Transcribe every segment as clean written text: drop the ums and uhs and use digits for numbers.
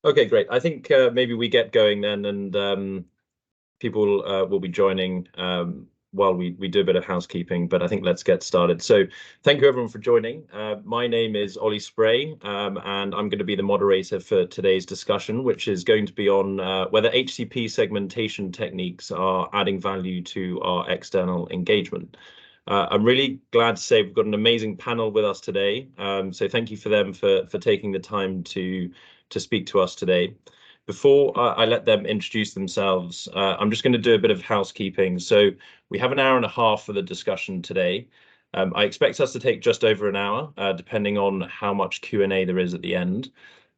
Okay, great. I think maybe we get going then, and people will be joining while we do a bit of housekeeping, but I think let's get started. So thank you everyone for joining. My name is Ollie Spray, and I'm going to be the moderator for today's discussion, which is going to be on whether HCP segmentation techniques are adding value to our external engagement. I'm really glad to say we've got an amazing panel with us today. So thank you for them for taking the time to speak to us today. Before I let them introduce themselves, I'm just going to do a bit of housekeeping. So we have an hour and a half for the discussion today. I expect us to take just over an hour, depending on how much Q&A there is at the end.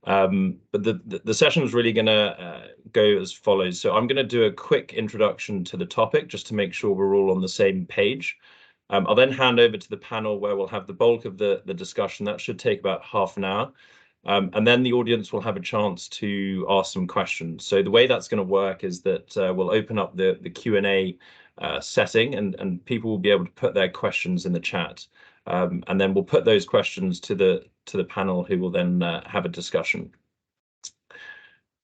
But the session is really going to go as follows. So I'm going to do a quick introduction to the topic, just to make sure we're all on the same page. I'll then hand over to the panel where we'll have the bulk of the discussion. That should take about half an hour. And then the audience will have a chance to ask some questions. So the way that's going to work is that we'll open up the Q&A setting, and people will be able to put their questions in the chat. And then we'll put those questions to the panel, who will then have a discussion.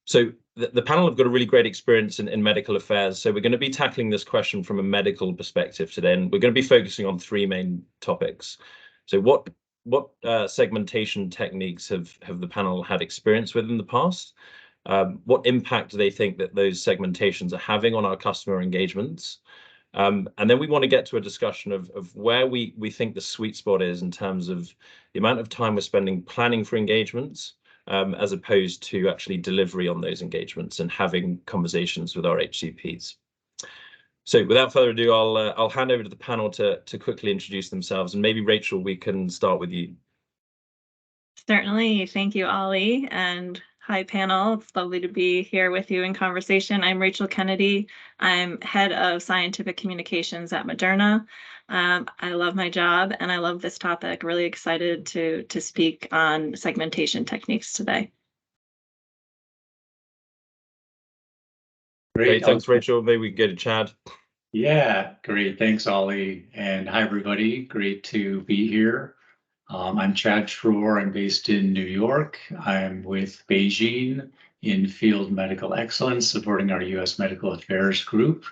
So the panel have got a really great experience in medical affairs. So we're going to be tackling this question from a medical perspective today, and we're going to be focusing on three main topics. So what segmentation techniques have the panel had experience with in the past? What impact do they think that those segmentations are having on our customer engagements? And then we want to get to a discussion of where we think the sweet spot is in terms of the amount of time we're spending planning for engagements, as opposed to actually delivery on those engagements and having conversations with our HCPs. So without further ado, I'll hand over to the panel to quickly introduce themselves, and maybe Rachel, we can start with you. Certainly. Thank you, Ollie, and hi panel. It's lovely to be here with you in conversation. I'm Rachel Kennedy. I'm head of scientific communications at Moderna. I love my job and I love this topic. Really excited to speak on segmentation techniques today. Great, thanks, Rachel. Maybe we can go to Chad. Yeah, great. Thanks, Ollie. And hi, everybody. Great to be here. I'm Chad Schroer. I'm based in New York. I'm with Beijing in Field Medical Excellence, supporting our U.S. Medical Affairs group.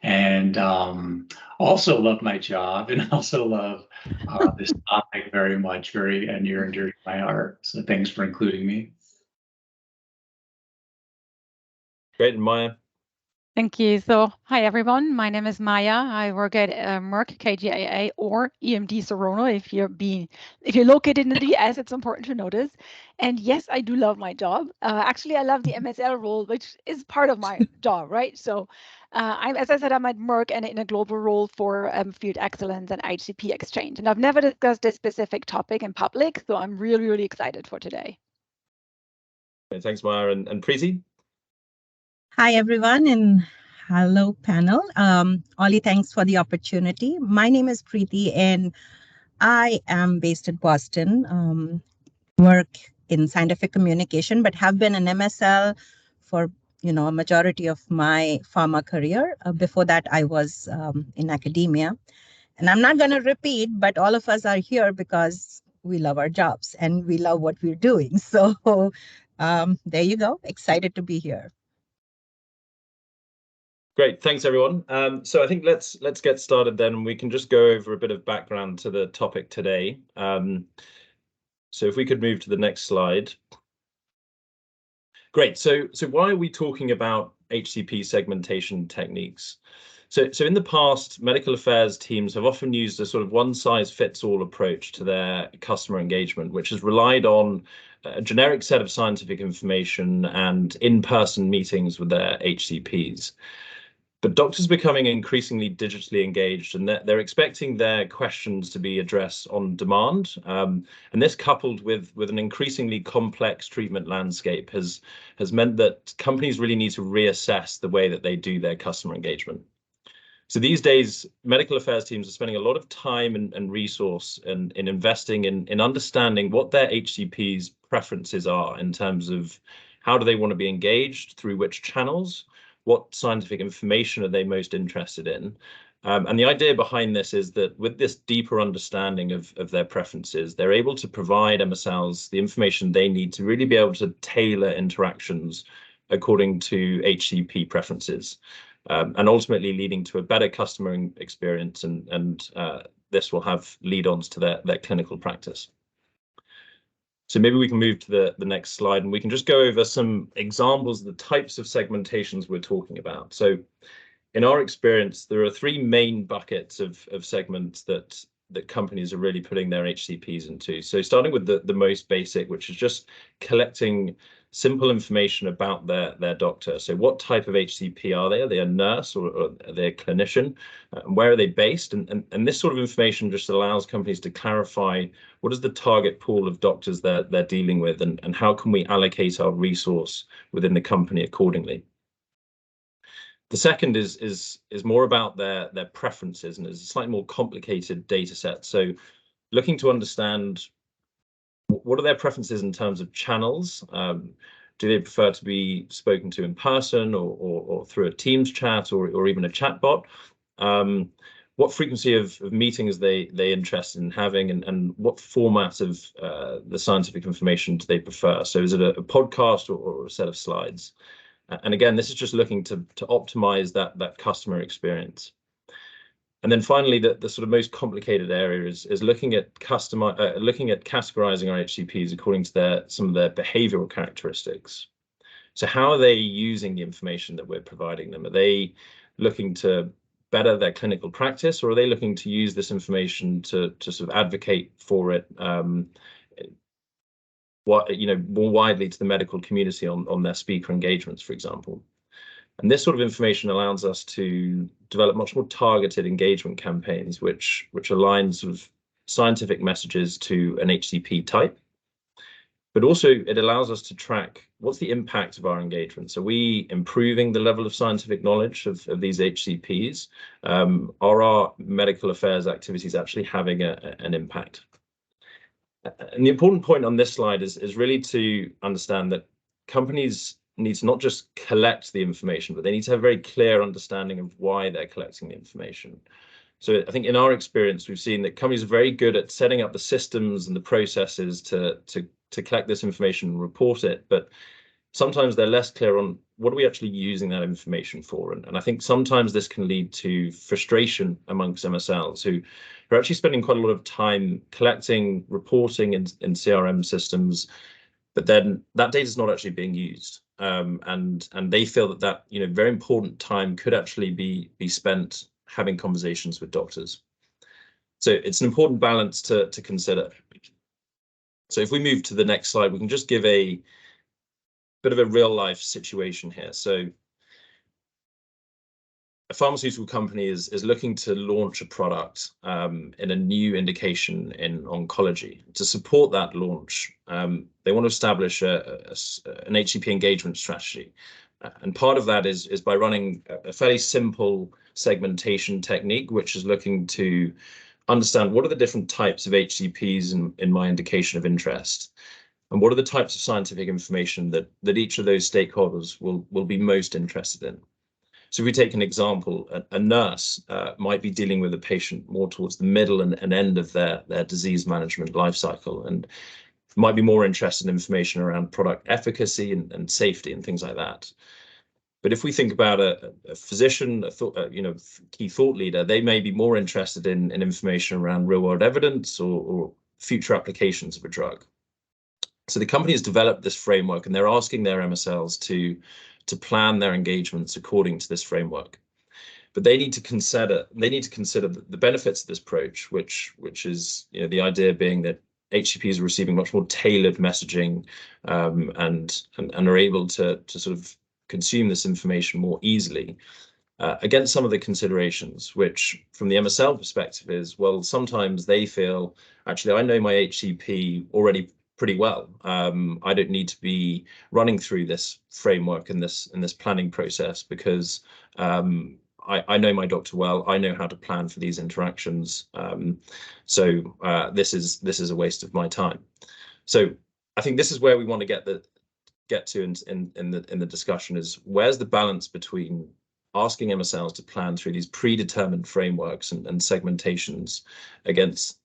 And also love my job, and also love this topic very much, very near and dear to my heart. So thanks for including me. Great, and Maja. Thank you. So, hi everyone. My name is Maja. I work at Merck KGaA or EMD Serono. If you're located in the US, it's important to notice. And yes, I do love my job. Actually, I love the MSL role, which is part of my job, right? So, as I said, I'm at Merck and in a global role for field excellence and HCP exchange. And I've never discussed this specific topic in public, so I'm really, really excited for today. Okay, thanks, Maja, and Preeti. Hi, everyone, and hello, panel. Ollie, thanks for the opportunity. My name is Preeti, and I am based in Boston, work in scientific communication, but have been an MSL for a majority of my pharma career. Before that, I was in academia. And I'm not going to repeat, but all of us are here because we love our jobs and we love what we're doing. So there you go. Excited to be here. Great, thanks everyone. So I think let's get started then. We can just go over a bit of background to the topic today. So if we could move to the next slide. Great. So why are we talking about HCP segmentation techniques? So in the past, medical affairs teams have often used a sort of one-size-fits-all approach to their customer engagement, which has relied on a generic set of scientific information and in-person meetings with their HCPs. But doctors are becoming increasingly digitally engaged, and they're expecting their questions to be addressed on demand. And this, coupled with an increasingly complex treatment landscape, has meant that companies really need to reassess the way that they do their customer engagement. So these days, medical affairs teams are spending a lot of time and resource in investing in understanding what their HCPs' preferences are in terms of how do they want to be engaged, through which channels, what scientific information are they most interested in, And the idea behind this is that with this deeper understanding of their preferences, they're able to provide MSLs the information they need to really be able to tailor interactions according to HCP preferences, and ultimately leading to a better customer experience, and this will have lead-ons to their clinical practice. So maybe we can move to the next slide, and we can just go over some examples of the types of segmentations we're talking about. So in our experience, there are three main buckets of segments that companies are really putting their HCPs into. So starting with the most basic, which is just collecting simple information about their doctor. So what type of HCP are they? Are they a nurse or are they a clinician? And where are they based? And this sort of information just allows companies to clarify what is the target pool of doctors they're dealing with, and how can we allocate our resource within the company accordingly. The second is more about their preferences, and it's a slightly more complicated data set. So looking to understand what are their preferences in terms of channels. Do they prefer to be spoken to in person or through a Teams chat or even a chatbot? What frequency of meetings they interested in having, and what format of the scientific information do they prefer? So is it a podcast or a set of slides? And again, this is just looking to optimize that customer experience. And then finally, the sort of most complicated area is looking at categorizing our HCPs according to some of their behavioral characteristics. So how are they using the information that we're providing them? Are they looking to better their clinical practice, or are they looking to use this information to sort of advocate for it more widely to the medical community on their speaker engagements, for example? And this sort of information allows us to develop much more targeted engagement campaigns, which align sort of scientific messages to an HCP type. But also it allows us to track what's the impact of our engagements. Are we improving the level of scientific knowledge of these HCPs? Are our medical affairs activities actually having an impact? And the important point on this slide is really to understand that companies need to not just collect the information, but they need to have a very clear understanding of why they're collecting the information. So I think in our experience, we've seen that companies are very good at setting up the systems and the processes to collect this information and report it, but sometimes they're less clear on what are we actually using that information for. And I think sometimes this can lead to frustration amongst MSLs who are actually spending quite a lot of time collecting, reporting in CRM systems, but then that data is not actually being used. And they feel that very important time could actually be spent having conversations with doctors. So it's an important balance to consider. So if we move to the next slide, we can just give a bit of a real life situation here. So a pharmaceutical company is looking to launch a product in a new indication in oncology. To support that launch, they want to establish an HCP engagement strategy. And part of that is by running a fairly simple segmentation technique, which is looking to understand what are the different types of HCPs in my indication of interest, and what are the types of scientific information that each of those stakeholders will be most interested in. So if we take an example, a nurse might be dealing with a patient more towards the middle and end of their disease management life cycle, and might be more interested in information around product efficacy and safety and things like that. But if we think about a physician, key thought leader, they may be more interested in information around real-world evidence or future applications of a drug. So the company has developed this framework, and they're asking their MSLs to plan their engagements according to this framework. But they need to consider the benefits of this approach, which is the idea being that HCPs are receiving much more tailored messaging and are able to sort of consume this information more easily, against some of the considerations, which from the MSL perspective is, well, sometimes they feel, actually, I know my HCP already pretty well. I don't need to be running through this framework and this planning process because I know my doctor well. I know how to plan for these interactions. So this is a waste of my time. So I think this is where we want to get to in the discussion is, where's the balance between asking MSLs to plan through these predetermined frameworks and segmentations against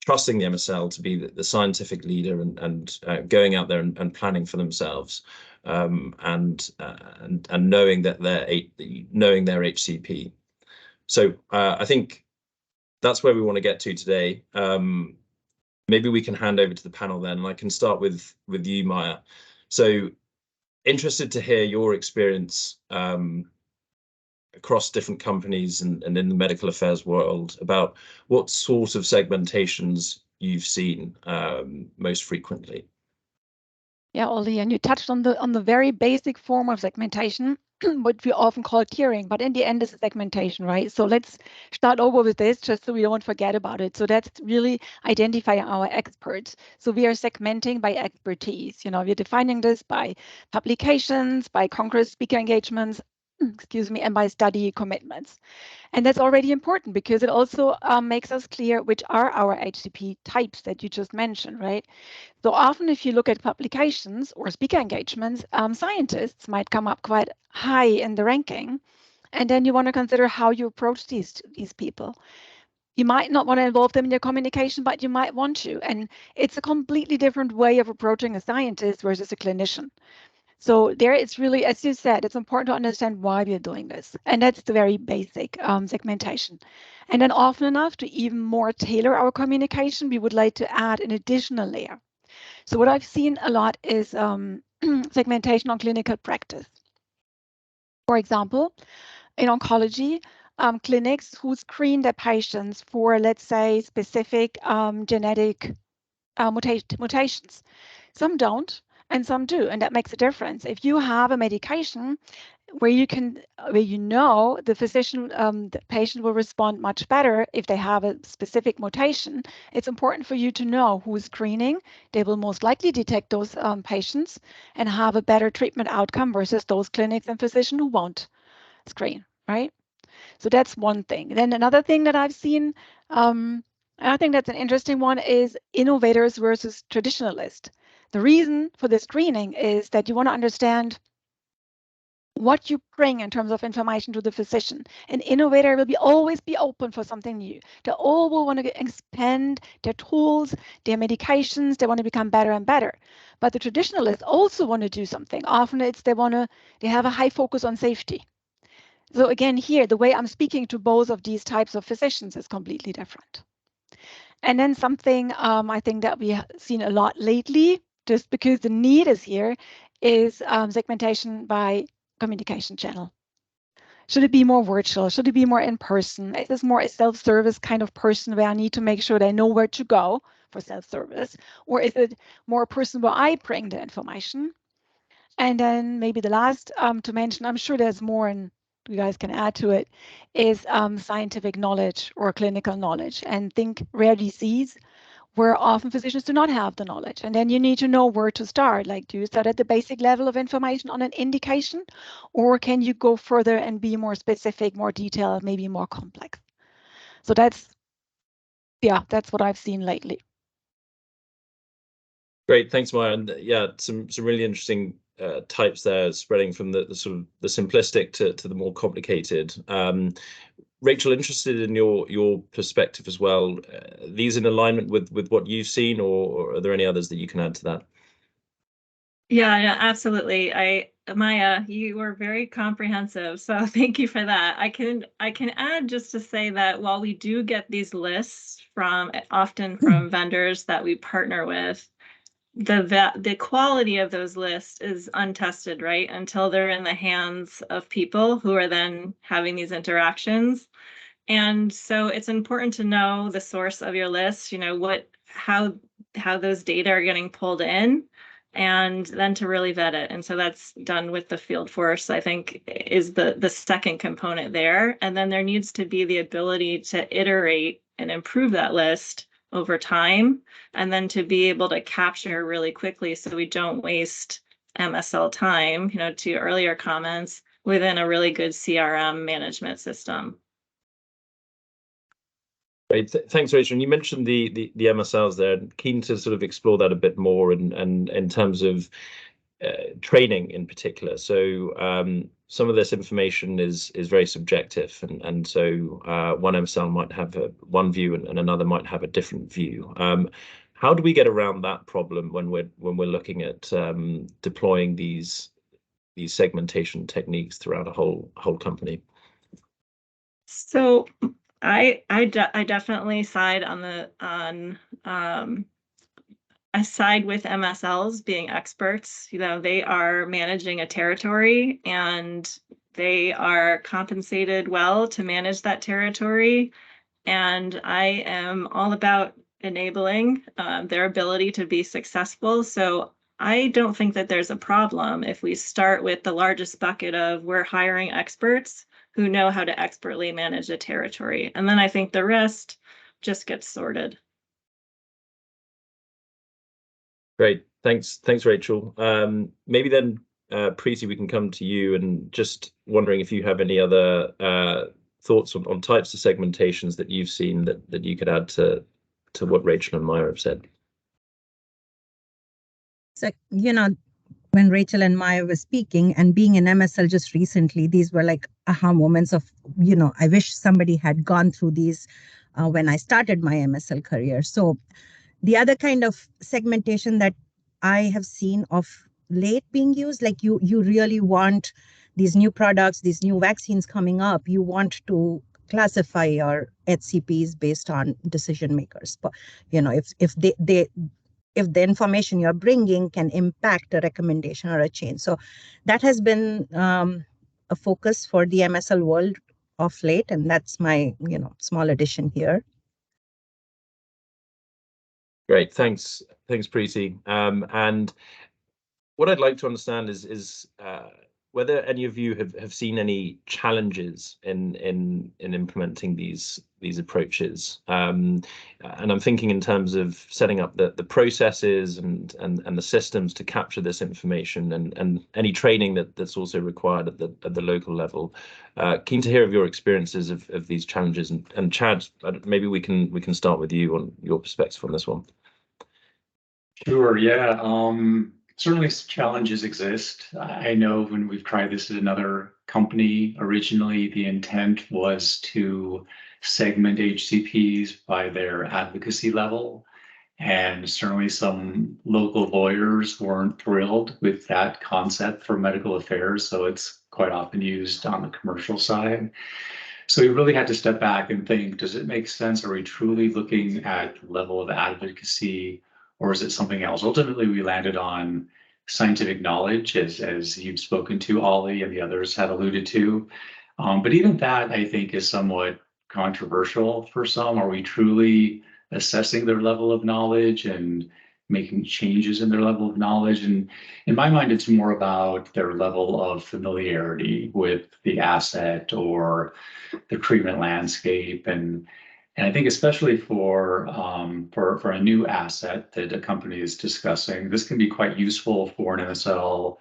trusting the MSL to be the scientific leader and going out there and planning for themselves, and knowing that knowing their HCP. So I think that's where we want to get to today. Maybe we can hand over to the panel then, and I can start with you, Maja. So interested to hear your experience across different companies and in the medical affairs world about what sort of segmentations you've seen most frequently. Yeah, Ollie, and you touched on the very basic form of segmentation, what we often call tiering, but in the end it's segmentation, right? So let's start over with this just so we don't forget about it. So that's really identifying our experts. So we are segmenting by expertise. You know, we're defining this by publications, by Congress speaker engagements, excuse me, and by study commitments. And that's already important because it also makes us clear which are our HCP types that you just mentioned, right? So often if you look at publications or speaker engagements, scientists might come up quite high in the ranking. And then you want to consider how you approach these people. You might not want to involve them in your communication, but you might want to. And it's a completely different way of approaching a scientist versus a clinician. So there it's really, as you said, it's important to understand why we're doing this. And that's the very basic segmentation. And then often enough to even more tailor our communication, we would like to add an additional layer. So what I've seen a lot is segmentation on clinical practice. For example, in oncology, clinics who screen their patients for, let's say, specific genetic mutations. Some don't, and some do, and that makes a difference. If you have a medication where you know the physician, the patient will respond much better if they have a specific mutation, it's important for you to know who is screening. They will most likely detect those patients and have a better treatment outcome versus those clinics and physicians who won't screen, right? So that's one thing. Then another thing that I've seen, I think that's an interesting one, is innovators versus traditionalists. The reason for the screening is that you want to understand what you bring in terms of information to the physician. An innovator will always be open for something new. They all will want to expand their tools, their medications. They want to become better and better. But the traditionalists also want to do something. Often it's they have a high focus on safety. So again, here, the way I'm speaking to both of these types of physicians is completely different. And then something I think that we have seen a lot lately, just because the need is here, is segmentation by communication channel. Should it be more virtual? Should it be more in person? Is this more a self-service kind of person where I need to make sure they know where to go for self-service? Or is it more a person where I bring the information? And then maybe the last to mention, I'm sure there's more and you guys can add to it, is scientific knowledge or clinical knowledge. And think rare disease, where often physicians do not have the knowledge. And then you need to know where to start. Like, do you start at the basic level of information on an indication? Or can you go further and be more specific, more detailed, maybe more complex? So that's what I've seen lately. Great, thanks, Maja. And yeah, some really interesting types there, spreading from the sort of the simplistic to the more complicated. Rachel, interested in your perspective as well. These in alignment with what you've seen, or are there any others that you can add to that? Yeah, absolutely. Maja, you were very comprehensive, so thank you for that. I can add just to say that while we do get these lists often from vendors that we partner with, the quality of those lists is untested, right? Until they're in the hands of people who are then having these interactions. And so it's important to know the source of your list, you know, how those data are getting pulled in, and then to really vet it. And so that's done with the field force, I think, is the second component there. And then there needs to be the ability to iterate and improve that list over time, and then to be able to capture really quickly so we don't waste MSL time, you know, to earlier comments, within a really good CRM management system. Great, thanks, Rachel. And you mentioned the MSLs there. Keen to sort of explore that a bit more, and in terms of training in particular. So some of this information is very subjective, and so one MSL might have one view and another might have a different view. How do we get around that problem when we're looking at deploying these segmentation techniques throughout a whole company? So I definitely side I side with MSLs being experts. You know, they are managing a territory and they are compensated well to manage that territory. And I am all about enabling their ability to be successful. So I don't think that there's a problem if we start with the largest bucket of we're hiring experts who know how to expertly manage a territory. And then I think the rest just gets sorted. Great. Thanks, Rachel. Maybe then, Preeti, we can come to you, and just wondering if you have any other thoughts on types of segmentations that you've seen that you could add to what Rachel and Maja have said. So, you know, when Rachel and Maja were speaking and being in MSL just recently, these were like aha moments of, you know, I wish somebody had gone through these when I started my MSL career. So the other kind of segmentation that I have seen of late being used, like you really want these new products, these new vaccines coming up, you want to classify your HCPs based on decision makers. But, you know, if the information you're bringing can impact a recommendation or a change. So that has been a focus for the MSL world of late, and that's my, you know, small addition here. Great, thanks, Preeti. And what I'd like to understand is whether any of you have seen any challenges in implementing these approaches. And I'm thinking in terms of setting up the processes and the systems to capture this information, and any training that's also required at the local level. Keen to hear of your experiences of these challenges. And Chad, maybe we can start with you on your perspective on this one. Sure, yeah. Certainly challenges exist. I know when we've tried this at another company, originally the intent was to segment HCPs by their advocacy level. And certainly some local lawyers weren't thrilled with that concept for medical affairs. So it's quite often used on the commercial side. So we really had to step back and think, does it make sense? Are we truly looking at level of advocacy, or is it something else? Ultimately, we landed on scientific knowledge, as you've spoken to, Ollie, and the others had alluded to. But even that, I think, is somewhat controversial for some. Are we truly assessing their level of knowledge and making changes in their level of knowledge? And in my mind, it's more about their level of familiarity with the asset or the treatment landscape. And I think especially for a new asset that a company is discussing, this can be quite useful for an MSL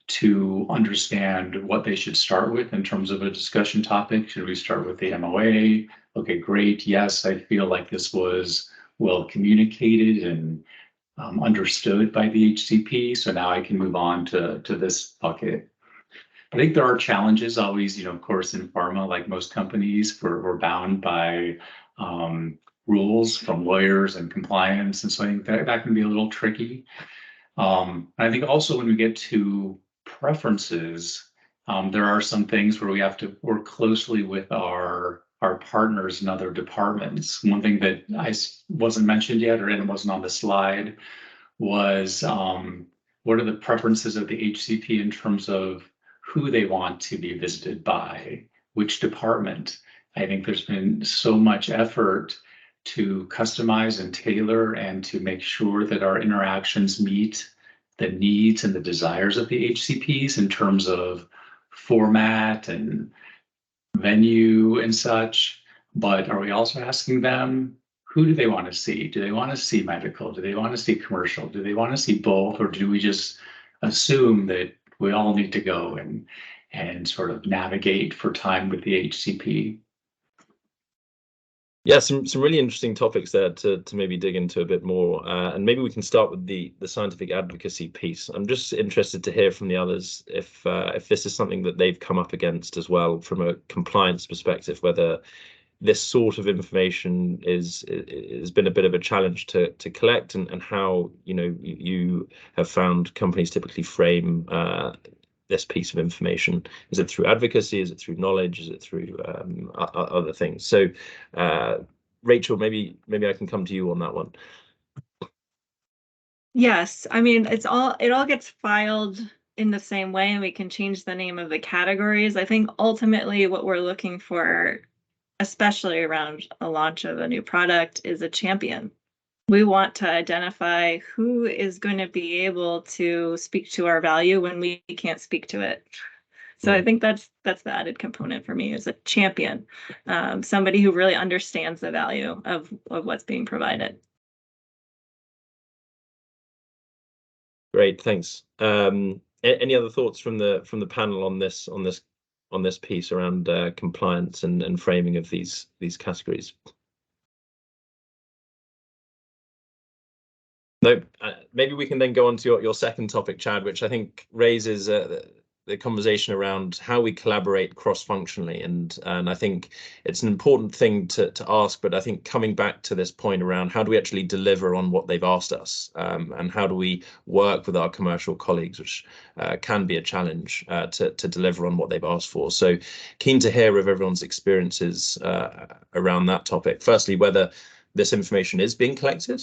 to understand what they should start with in terms of a discussion topic. Should we start with the MOA? Okay, great. Yes, I feel like this was well communicated and understood by the HCP. So now I can move on to this bucket. I think there are challenges always, of course, in pharma, like most companies, we're bound by rules from lawyers and compliance. And so I think that can be a little tricky. I think also when we get to preferences, there are some things where we have to work closely with our partners in other departments. One thing that I wasn't mentioned yet, or it wasn't on the slide, was what are the preferences of the HCP in terms of who they want to be visited by, which department. I think there's been so much effort to customize and tailor and to make sure that our interactions meet the needs and the desires of the HCPs in terms of format and venue and such. But are we also asking them, who do they want to see? Do they want to see medical? Do they want to see commercial? Do they want to see both? Or do we just assume that we all need to go and sort of navigate for time with the HCP? Yeah, some really interesting topics there to maybe dig into a bit more, and maybe we can start with the scientific advocacy piece. I'm just interested to hear from the others if this is something that they've come up against as well from a compliance perspective, whether this sort of information has been a bit of a challenge to collect, and how you have found companies typically frame this piece of information. Is it through advocacy? Is it through knowledge? Is it through other things? So, Rachel, maybe I can come to you on that one. Yes, I mean, it all gets filed in the same way, and we can change the name of the categories. I think ultimately what we're looking for, especially around a launch of a new product, is a champion. We want to identify who is going to be able to speak to our value when we can't speak to it. So I think that's the added component for me, is a champion, somebody who really understands the value of what's being provided. Great, thanks. Any other thoughts from the panel on this piece around compliance and framing of these categories? No, maybe we can then go on to your second topic, Chad, which I think raises the conversation around how we collaborate cross-functionally, and I think it's an important thing to ask. But I think coming back to this point around how do we actually deliver on what they've asked us, and how do we work with our commercial colleagues, which can be a challenge to deliver on what they've asked for. So keen to hear of everyone's experiences around that topic. Firstly, whether this information is being collected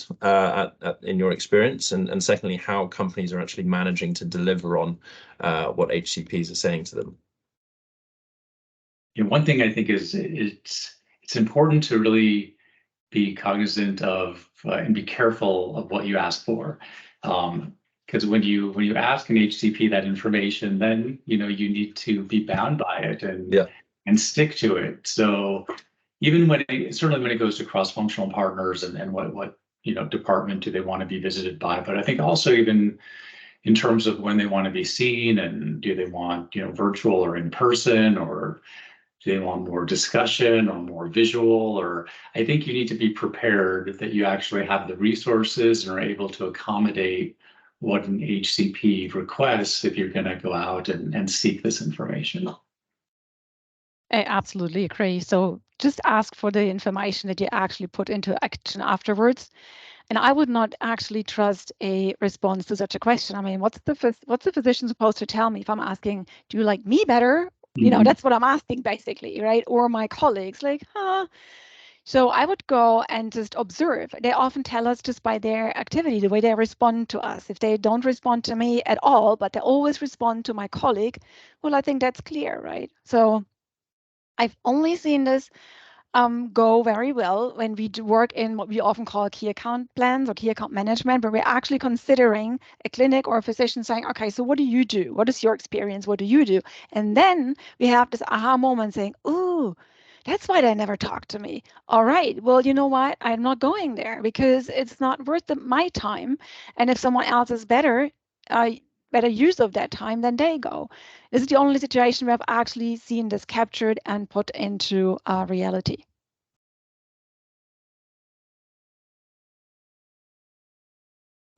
in your experience, and secondly, how companies are actually managing to deliver on what HCPs are saying to them. Yeah, one thing I think is it's important to really be cognizant of and be careful of what you ask for, because when you ask an HCP that information, then you need to be bound by it and stick to it. So even certainly when it goes to cross-functional partners and what department do they want to be visited by, but I think also even in terms of when they want to be seen, and do they want virtual or in person, or do they want more discussion or more visual, or I think you need to be prepared that you actually have the resources and are able to accommodate what an HCP requests if you're going to go out and seek this information. I absolutely agree. So just ask for the information that you actually put into action afterwards. And I would not actually trust a response to such a question. I mean, what's the physician supposed to tell me if I'm asking, do you like me better? Mm-hmm. That's what I'm asking basically, right? Or my colleagues, like, huh? So I would go and just observe. They often tell us just by their activity, the way they respond to us. If they don't respond to me at all, but they always respond to my colleague, well, I think that's clear, right? So I've only seen this go very well when we work in what we often call key account plans or key account management, where we're actually considering a clinic or a physician saying, okay, so what do you do? What is your experience? What do you do? And then we have this aha moment saying, ooh, that's why they never talk to me. All right, well, you know what? I'm not going there because it's not worth my time. And if someone else is better use of that time, then they go. This is the only situation where I've actually seen this captured and put into reality.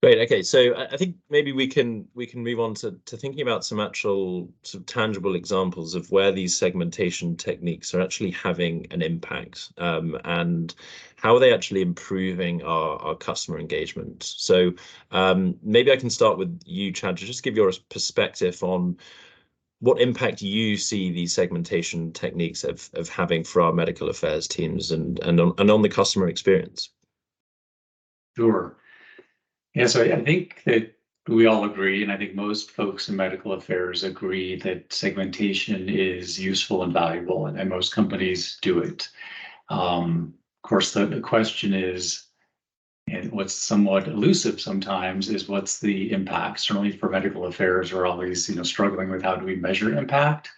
Great. Okay, so I think maybe we can move on to thinking about some actual sort of tangible examples of where these segmentation techniques are actually having an impact, and how are they actually improving our customer engagement. So maybe I can start with you, Chad, to just give your perspective on what impact you see these segmentation techniques of having for our medical affairs teams and on the customer experience. Sure. Yeah, so I think that we all agree, and I think most folks in medical affairs agree that segmentation is useful and valuable, and most companies do it. Of course, the question is, and what's somewhat elusive sometimes, is what's the impact? Certainly for medical affairs, we're always struggling with how do we measure impact,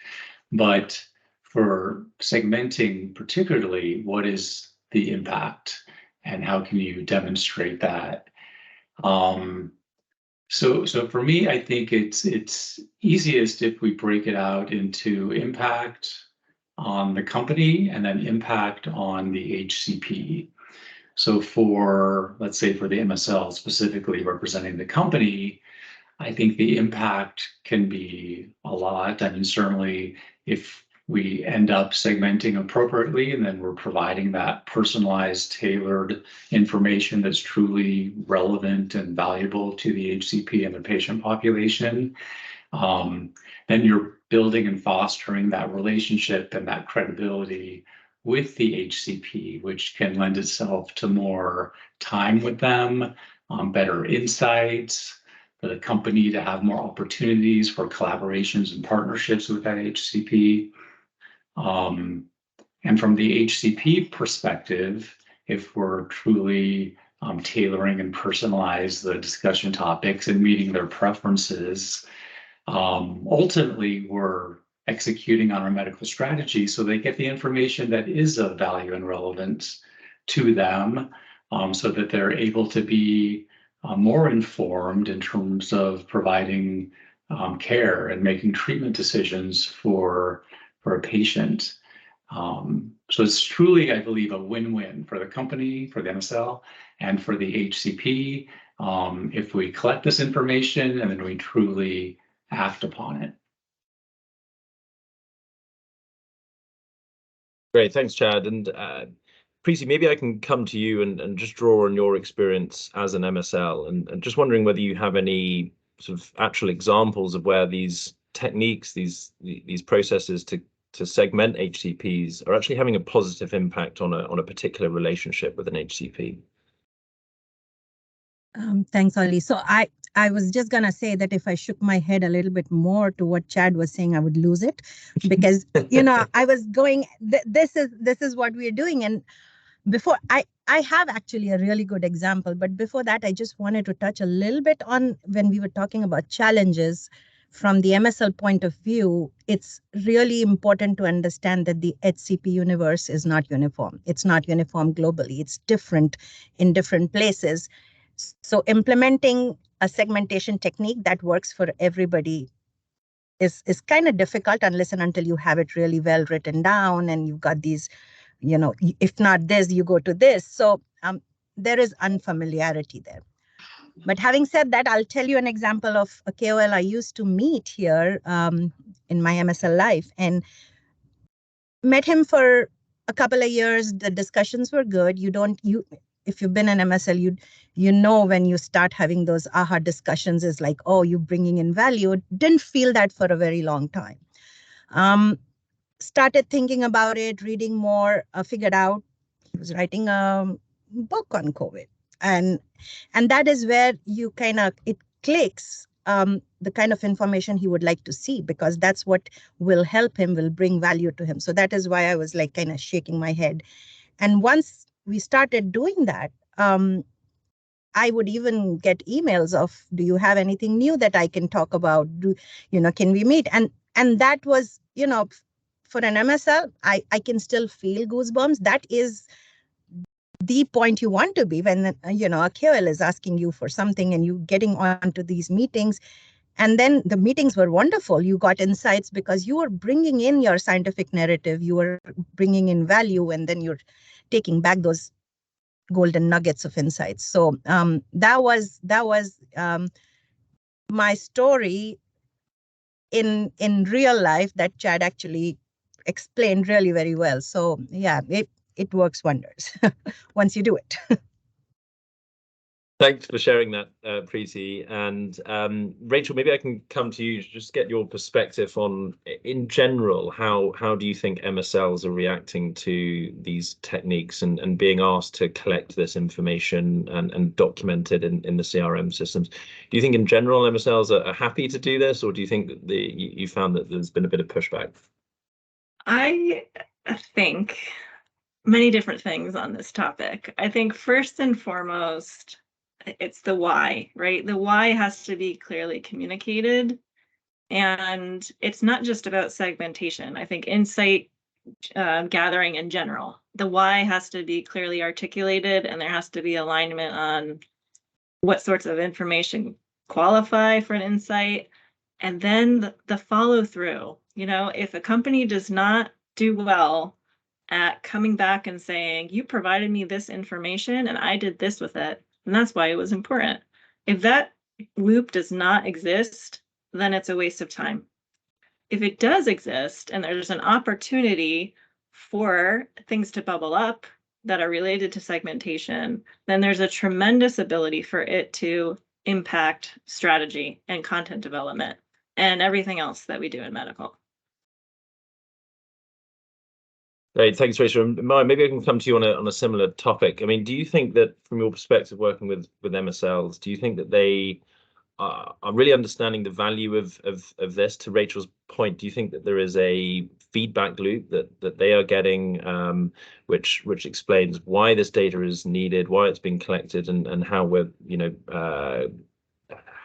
but for segmenting particularly, what is the impact and how can you demonstrate that? So for me, I think it's easiest if we break it out into impact, on the company and then impact on the HCP. So for, let's say for the MSL specifically representing the company, I think the impact can be a lot. I mean, certainly if we end up segmenting appropriately and then we're providing that personalized, tailored information that's truly relevant and valuable to the HCP and the patient population, then you're building and fostering that relationship and that credibility with the HCP, which can lend itself to more time with them, better insights, for the company to have more opportunities for collaborations and partnerships with that HCP. And from the HCP perspective, if we're truly tailoring and personalize the discussion topics and meeting their preferences, ultimately we're executing on our medical strategy so they get the information that is of value and relevance to them, so that they're able to be more informed in terms of providing care and making treatment decisions for a patient. So it's truly, I believe, a win-win for the company, for the MSL, and for the HCP, if we collect this information and then we truly act upon it. Great, thanks, Chad. And Preeti, maybe I can come to you and just draw on your experience as an MSL, and just wondering whether you have any sort of actual examples of where these techniques, these processes to segment HCPs are actually having a positive impact on a particular relationship with an HCP. Thanks, Ollie. So I was just gonna say that if I shook my head a little bit more to what Chad was saying, I would lose it, because I was going. This is what we are doing. And before I have actually a really good example, but before that, I just wanted to touch a little bit on when we were talking about challenges from the MSL point of view. It's really important to understand that the HCP universe is not uniform. It's not uniform globally. It's different in different places. So implementing a segmentation technique that works for everybody is kind of difficult unless and until you have it really well written down and you've got these, if not this, you go to this. So there is unfamiliarity there. But having said that, I'll tell you an example of a KOL I used to meet here in my MSL life, and met him for a couple of years. The discussions were good. If you've been an MSL, you know when you start having those aha discussions is like, oh, you're bringing in value. Didn't feel that for a very long time. Started thinking about it, reading more, figured out he was writing a book on COVID. And that is where you it clicks, the kind of information he would like to see, because that's what will help him, will bring value to him. So that is why I was like kind of shaking my head. And once we started doing that, I would even get emails of, do you have anything new that I can talk about? Can we meet? And that was, for an MSL, I can still feel goosebumps. That is the point you want to be when, a KOL is asking you for something and you getting onto these meetings. And then the meetings were wonderful. You got insights because you were bringing in your scientific narrative, you were bringing in value, and then you're taking back those golden nuggets of insights. So that was my story in real life that Chad actually explained really very well. So yeah, it works wonders once you do it. Thanks for sharing that, Preeti. And Rachel, maybe I can come to you to just get your perspective on, in general, how do you think MSLs are reacting to these techniques and being asked to collect this information and document it in the CRM systems? Do you think in general MSLs are happy to do this, or do you think that you found that there's been a bit of pushback? I think many different things on this topic. I think first and foremost, it's the why, right? The why has to be clearly communicated. And it's not just about segmentation. I think insight gathering in general, the why has to be clearly articulated, and there has to be alignment on what sorts of information qualify for an insight. And then the follow through, if a company does not do well at coming back and saying, you provided me this information and I did this with it, and that's why it was important. If that loop does not exist, then it's a waste of time. If it does exist and there's an opportunity for things to bubble up that are related to segmentation, then there's a tremendous ability for it to impact strategy and content development and everything else that we do in medical. Great, thanks, Rachel. Maja, maybe I can come to you on a similar topic. I mean, do you think that, from your perspective, working with MSLs, do you think that they are really understanding the value of this? To Rachel's point, do you think that there is a feedback loop that they are getting, which explains why this data is needed, why it's being collected, and how we're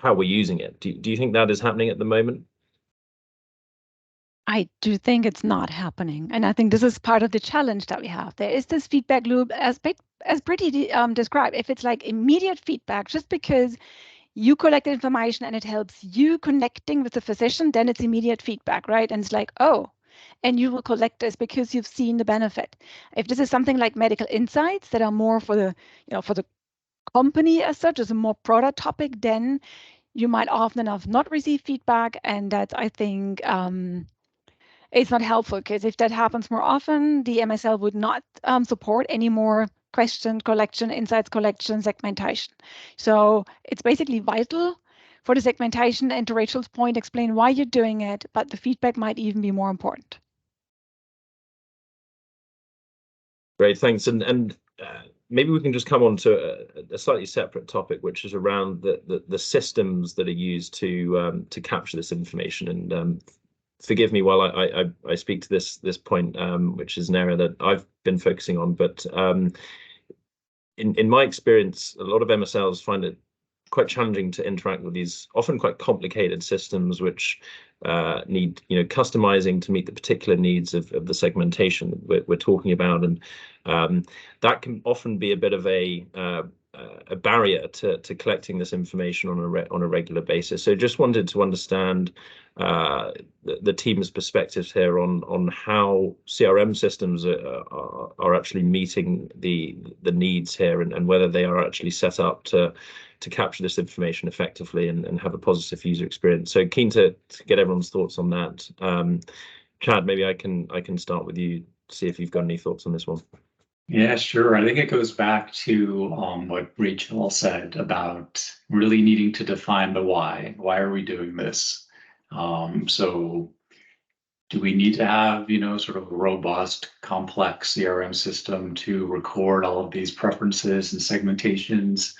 how we're using it? Do you think that is happening at the moment? I do think it's not happening. And I think this is part of the challenge that we have. There is this feedback loop, as Preeti described. If it's like immediate feedback, just because you collected information and it helps you connecting with the physician, then it's immediate feedback, right? And it's like, oh, and you will collect this because you've seen the benefit. If this is something like medical insights that are more for the, for the company as such, as a more product topic, then you might often enough not receive feedback. And that, I think, it's not helpful, because if that happens more often, the MSL would not support any more question collection, insights collection, segmentation. So it's basically vital for the segmentation, and to Rachel's point, explain why you're doing it, but the feedback might even be more important. Great, thanks. And maybe we can just come on to a slightly separate topic, which is around the systems that are used to capture this information. And forgive me while I speak to this point, which is an area that I've been focusing on. But in my experience, a lot of MSLs find it quite challenging to interact with these often quite complicated systems, which need customizing to meet the particular needs of the segmentation that we're talking about, and that can often be a bit of a barrier to collecting this information on a regular basis. So just wanted to understand the team's perspectives here on how CRM systems are actually meeting the needs here, and whether they are actually set up to capture this information effectively and have a positive user experience. So keen to get everyone's thoughts on that. Chad, maybe I can start with you, see if you've got any thoughts on this one. Yeah, sure. I think it goes back to what Rachel said about really needing to define the why. Why are we doing this? So do we need to have, sort of a robust, complex CRM system to record all of these preferences and segmentations?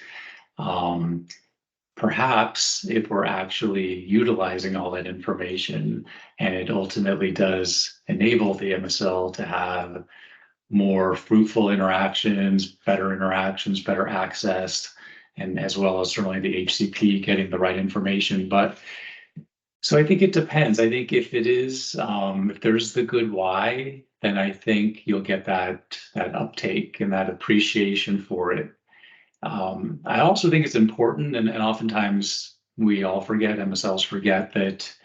Perhaps if we're actually utilizing all that information, and it ultimately does enable the MSL to have more fruitful interactions, better access, and as well as certainly the HCP getting the right information. But so I think it depends. I think if it is, if there's the good why, then I think you'll get that uptake and that appreciation for it. I also think it's important, and oftentimes we all forget, MSLs forget that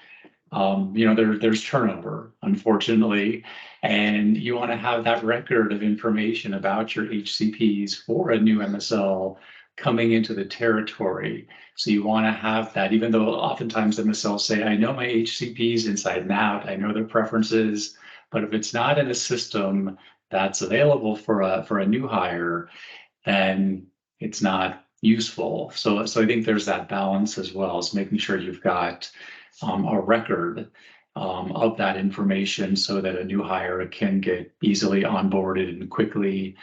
there's turnover, unfortunately, and you want to have that record of information about your HCPs for a new MSL coming into the territory. So you want to have that, even though oftentimes MSLs say, I know my HCPs inside and out, I know their preferences, but if it's not in a system that's available for a new hire, then it's not useful. So I think there's that balance as well, as making sure you've got a record of that information so that a new hire can get easily onboarded and quickly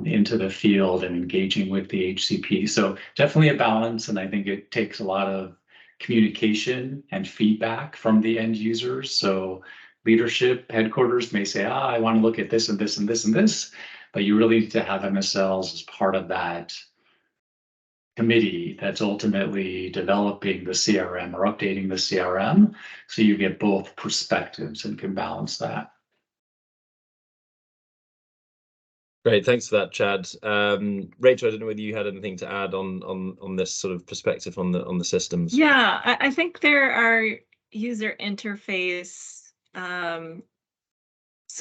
into the field and engaging with the HCP. So definitely a balance, and I think it takes a lot of communication and feedback from the end users. So leadership, headquarters may say, I want to look at this and this and this and this, but you really need to have MSLs as part of that committee that's ultimately developing the CRM or updating the CRM, so you get both perspectives and can balance that. Great, thanks for that, Chad. Rachel, I don't know whether you had anything to add on this sort of perspective on the systems. Yeah, I think there are user interface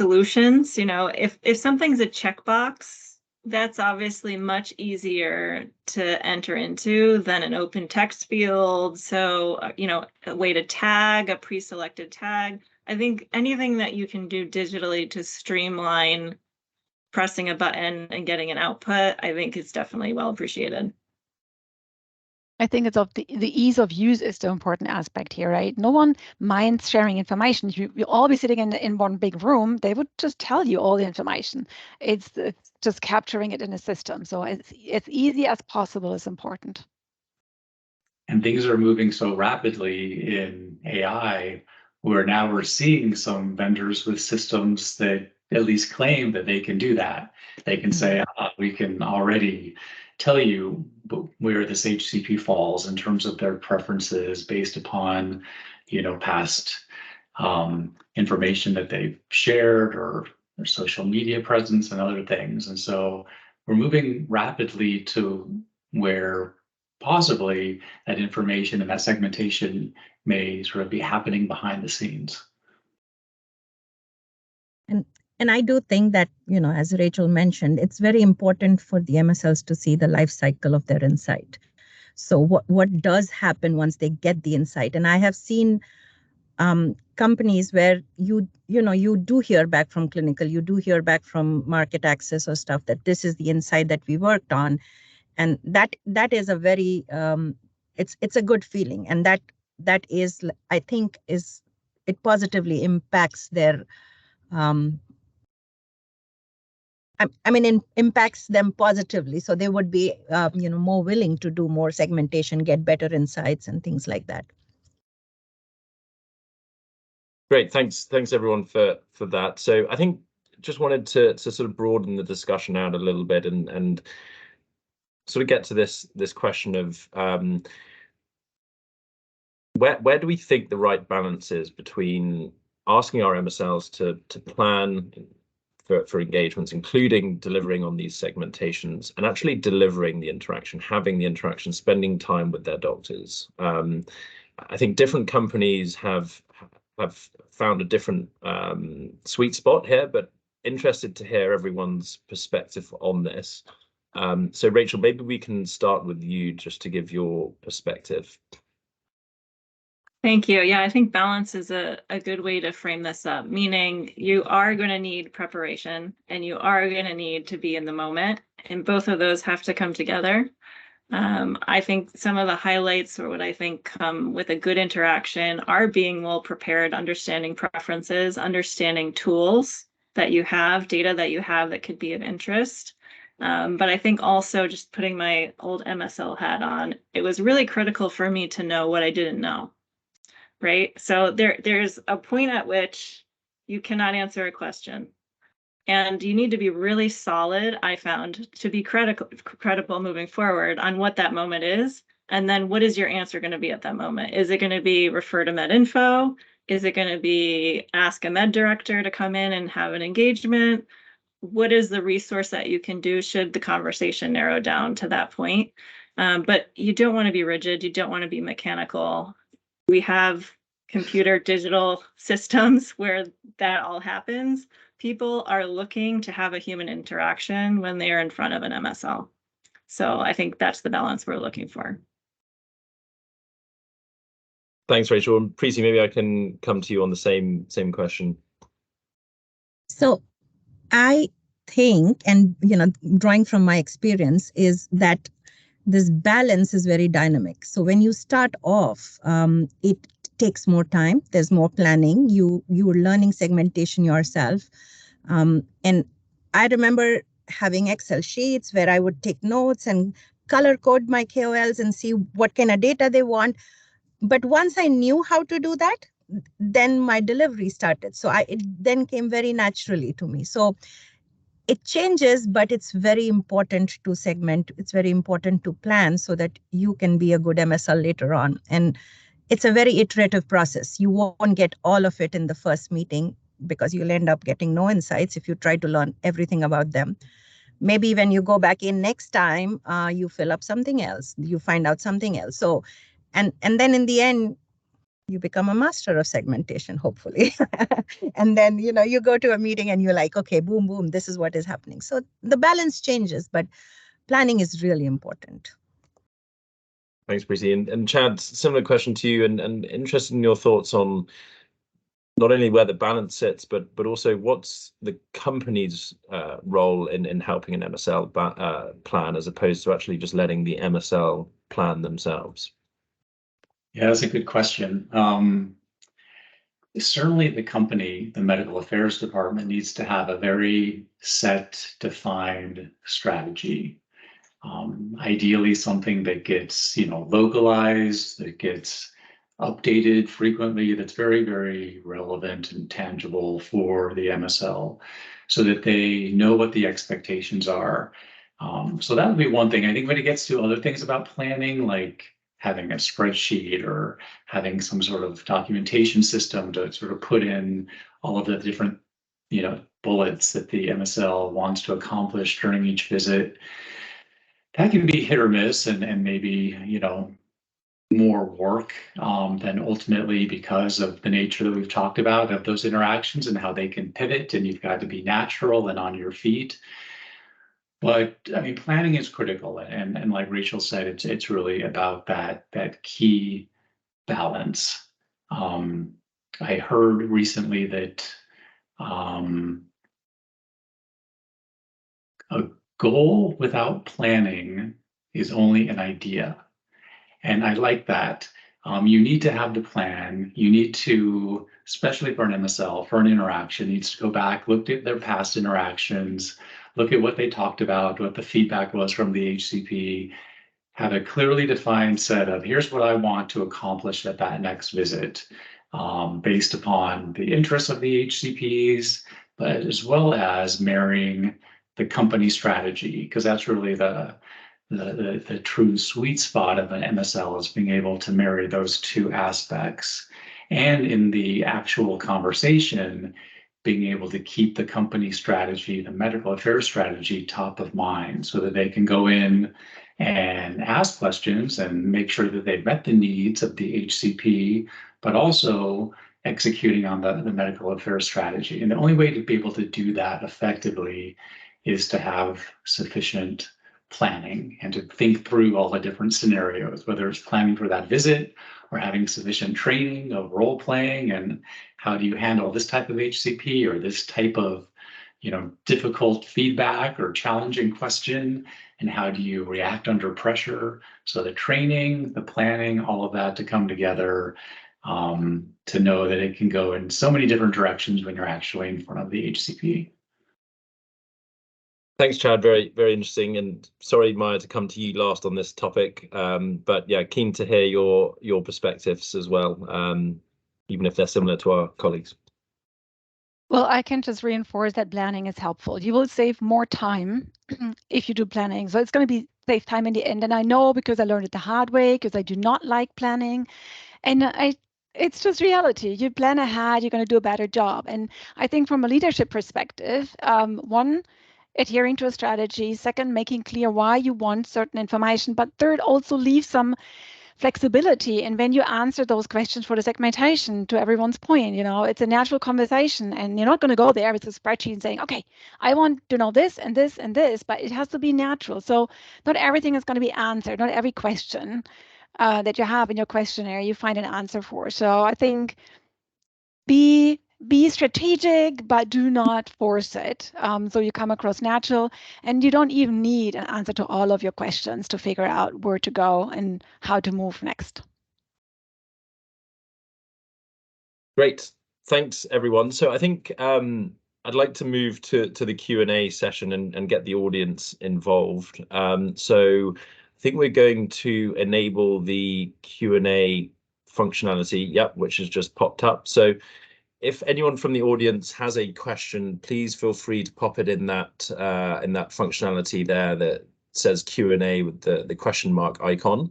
solutions. You know, if something's a checkbox, that's obviously much easier to enter into than an open text field. So, you know, a way to tag, a pre-selected tag. I think anything that you can do digitally to streamline pressing a button and getting an output, I think is definitely well appreciated. I think it's of the ease of use is the important aspect here, right? No one minds sharing information. If you all be sitting in one big room, they would just tell you all the information. It's just capturing it in a system. So it's easy as possible is important. And things are moving so rapidly in AI, where now we're seeing some vendors with systems that at least claim that they can do that. They can say, we can already tell you where this HCP falls in terms of their preferences based upon, you know, past information that they've shared or their social media presence and other things. And so we're moving rapidly to where possibly that information and that segmentation may sort of be happening behind the scenes. And I do think that, you know, as Rachel mentioned, it's very important for the MSLs to see the life cycle of their insight. So what does happen once they get the insight? And I have seen companies where you do hear back from clinical, you do hear back from market access or stuff that this is the insight that we worked on, and that is a very it's a good feeling, and that is, I think, it positively impacts their impacts them positively. So they would be, more willing to do more segmentation, get better insights and things like that. Great, thanks everyone for that. So I think just wanted to sort of broaden the discussion out a little bit and sort of get to this question of where do we think the right balance is between asking our MSLs to plan for engagements, including delivering on these segmentations, and actually delivering the interaction, having the interaction, spending time with their doctors. I think different companies have found a different sweet spot here, but interested to hear everyone's perspective on this. So Rachel, maybe we can start with you just to give your perspective. Thank you. Yeah, I think balance is a good way to frame this up, meaning you are going to need preparation and you are going to need to be in the moment, and both of those have to come together. I think some of the highlights, or what I think come with a good interaction, are being well prepared, understanding preferences, understanding tools that you have, data that you have that could be of interest. But I think also, just putting my old MSL hat on, it was really critical for me to know what I didn't know. Right? So there's a point at which you cannot answer a question. And you need to be really solid, I found, to be credible moving forward on what that moment is. And then what is your answer going to be at that moment? Is it going to be refer to MedInfo? Is it going to be ask a med director to come in and have an engagement? What is the resource that you can do should the conversation narrow down to that point? But you don't want to be rigid. You don't want to be mechanical. We have computer digital systems where that all happens. People are looking to have a human interaction when they are in front of an MSL. So I think that's the balance we're looking for. Thanks, Rachel. And Preeti, maybe I can come to you on the same question. So I think, and drawing from my experience, is that this balance is very dynamic. So when you start off, it takes more time. There's more planning. You are learning segmentation yourself. And I remember having Excel sheets where I would take notes and color code my KOLs and see what kind of data they want. But once I knew how to do that, then my delivery started. So it then came very naturally to me. So it changes, but it's very important to segment. It's very important to plan so that you can be a good MSL later on. And it's a very iterative process. You won't get all of it in the first meeting because you'll end up getting no insights if you try to learn everything about them. Maybe when you go back in next time, you fill up something else, you find out something else. So, and then in the end, you become a master of segmentation, hopefully. And then, you go to a meeting and you're like, okay, boom, boom, this is what is happening. So the balance changes, but planning is really important. Thanks, Preeti. And Chad, similar question to you, and interested in your thoughts on not only where the balance sits, but also what's the company's role in helping an MSL plan, as opposed to actually just letting the MSL plan themselves. Yeah, that's a good question. Certainly the company, the medical affairs department, needs to have a very set, defined strategy. Ideally something that gets, localized, that gets updated frequently, that's very, very relevant and tangible for the MSL so that they know what the expectations are. So that would be one thing. I think when it gets to other things about planning, like having a spreadsheet or having some sort of documentation system to sort of put in all of the different, bullets that the MSL wants to accomplish during each visit, that can be hit or miss and maybe, more work than ultimately, because of the nature that we've talked about of those interactions and how they can pivot, and you've got to be natural and on your feet. But I mean, planning is critical, and like Rachel said, it's really about that key balance. I heard recently that a goal without planning is only an idea. And I like that. You need to have the plan. You need to, especially for an MSL, for an interaction, needs to go back, look at their past interactions, look at what they talked about, what the feedback was from the HCP, have a clearly defined set of, here's what I want to accomplish at that next visit, based upon the interests of the HCPs, but as well as marrying the company strategy, because that's really the true sweet spot of an MSL, is being able to marry those two aspects. And in the actual conversation, being able to keep the company strategy, the medical affairs strategy, top of mind so that they can go in and ask questions and make sure that they've met the needs of the HCP, but also executing on the medical affairs strategy. And the only way to be able to do that effectively is to have sufficient planning and to think through all the different scenarios, whether it's planning for that visit or having sufficient training of role playing, and how do you handle this type of HCP or this type of difficult feedback or challenging question, and how do you react under pressure. So the training, the planning, all of that to come together, to know that it can go in so many different directions when you're actually in front of the HCP. Thanks, Chad. Very, very interesting. And sorry, Maja, to come to you last on this topic. But yeah, keen to hear your perspectives as well, even if they're similar to our colleagues. Well, I can just reinforce that planning is helpful. You will save more time if you do planning. So it's going to be save time in the end. And I know, because I learned it the hard way, because I do not like planning. And it's just reality. You plan ahead, you're going to do a better job. And I think from a leadership perspective, one, adhering to a strategy. Second, making clear why you want certain information. But third, also leave some flexibility. And when you answer those questions for the segmentation, to everyone's point, it's a natural conversation, and you're not going to go there with a spreadsheet and saying, okay, I want to know this and this and this, but it has to be natural. So not everything is going to be answered. Not every question that you have in your questionnaire you find an answer for. So I think be strategic, but do not force it. So you come across natural, and you don't even need an answer to all of your questions to figure out where to go and how to move next. Great. Thanks, everyone. So I think I'd like to move to the Q&A session and get the audience involved. So I think we're going to enable the Q&A functionality, which has just popped up. So if anyone from the audience has a question, please feel free to pop it in that functionality there that says Q&A with the question mark icon,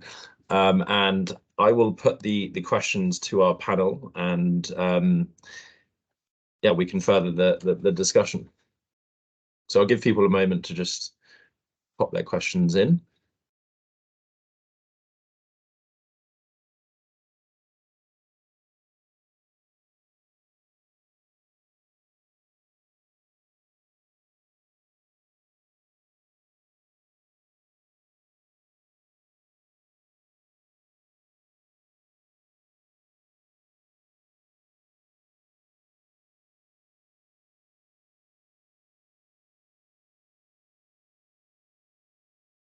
and I will put the questions to our panel, and we can further the discussion. So I'll give people a moment to just pop their questions in.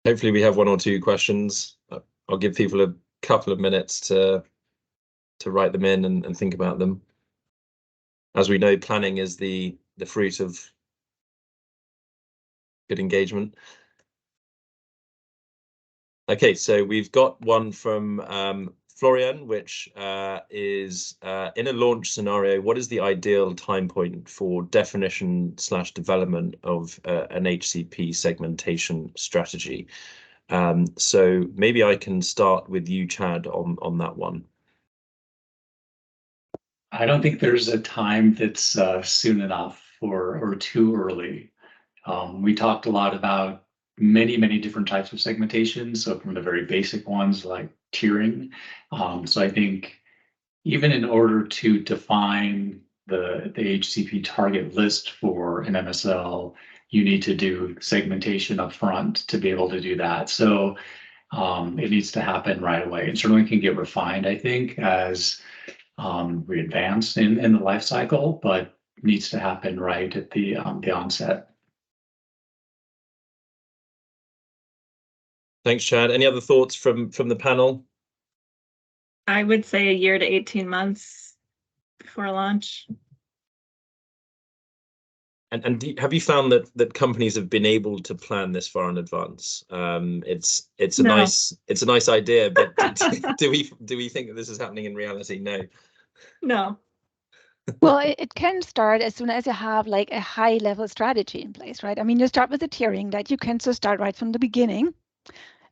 Hopefully we have one or two questions. I'll give people a couple of minutes to write them in and think about them. As we know, planning is the fruit of good engagement. Okay, so we've got one from Florian, which is in a launch scenario, what is the ideal time point for definition/development of an HCP segmentation strategy? So maybe I can start with you, Chad, on that one. I don't think there's a time that's soon enough or too early. We talked a lot about many different types of segmentation. So from the very basic ones like tiering. So I think even in order to define the HCP target list for an MSL, you need to do segmentation up front to be able to do that. So it needs to happen right away. It certainly can get refined, I think, as we advance in the life cycle, but needs to happen right at the onset. Thanks, Chad. Any other thoughts from the panel? I would say a year to 18 months before launch. And have you found that companies have been able to plan this far in advance? It's a No. nice idea, but do we think that this is happening in reality? No. Well, it can start as soon as you have like a high level strategy in place, right? I mean, you start with the tiering that you can so start right from the beginning.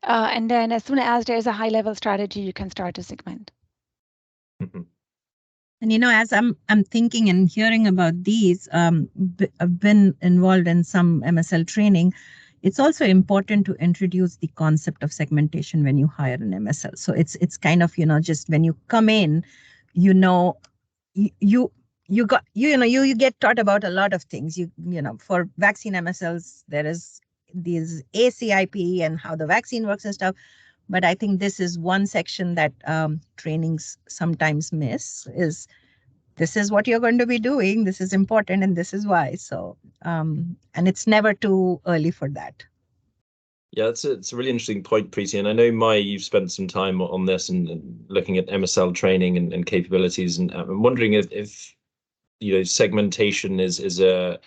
And then as soon as there's a high level strategy, you can start to segment. Mm-hmm. And as I'm thinking and hearing about these, I've been involved in some MSL training. It's also important to introduce the concept of segmentation when you hire an MSL. So it's kind of just when you come in, you get taught about a lot of things. For vaccine MSLs, there is these ACIP and how the vaccine works and stuff. But I think this is one section that trainings sometimes miss is this is what you're going to be doing. This is important and this is why. So, and it's never too early for that. Yeah, it's a really interesting point, Preeti. And I know, Maja, you've spent some time on this and looking at MSL training and capabilities. And I'm wondering if segmentation is a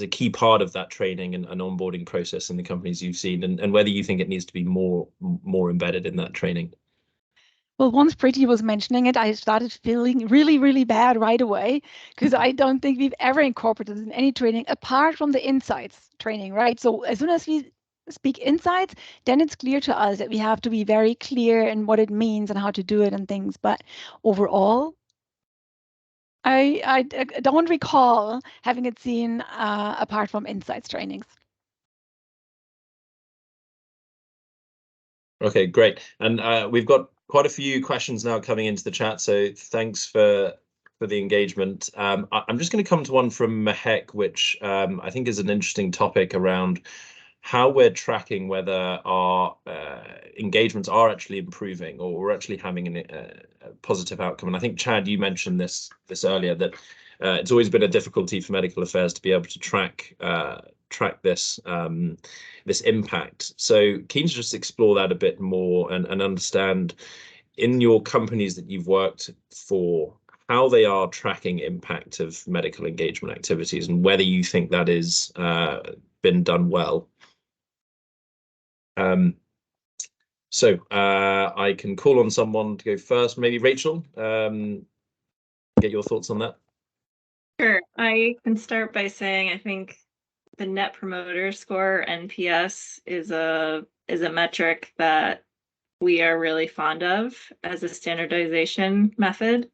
key part of that training and onboarding process in the companies you've seen, and whether you think it needs to be more embedded in that training. Well, once Preeti was mentioning it, I started feeling really bad right away because I don't think we've ever incorporated in any training apart from the insights training, right? So as soon as we speak insights, then it's clear to us that we have to be very clear in what it means and how to do it and things. But overall, I don't recall having it seen apart from insights trainings. Okay, great. And we've got quite a few questions now coming into the chat, so thanks for the engagement. I'm just going to come to one from Mehek, which I think is an interesting topic around how we're tracking whether our engagements are actually improving or we're actually having a positive outcome. And I think, Chad, you mentioned this earlier, that it's always been a difficulty for medical affairs to be able to track this this impact. So keen to just explore that a bit more and understand in your companies that you've worked for how they are tracking impact of medical engagement activities and whether you think that is been done well. So I can call on someone to go first. Maybe Rachel, get your thoughts on that. Sure. I can start by saying I think the Net Promoter Score, NPS, is a metric that we are really fond of as a standardization method.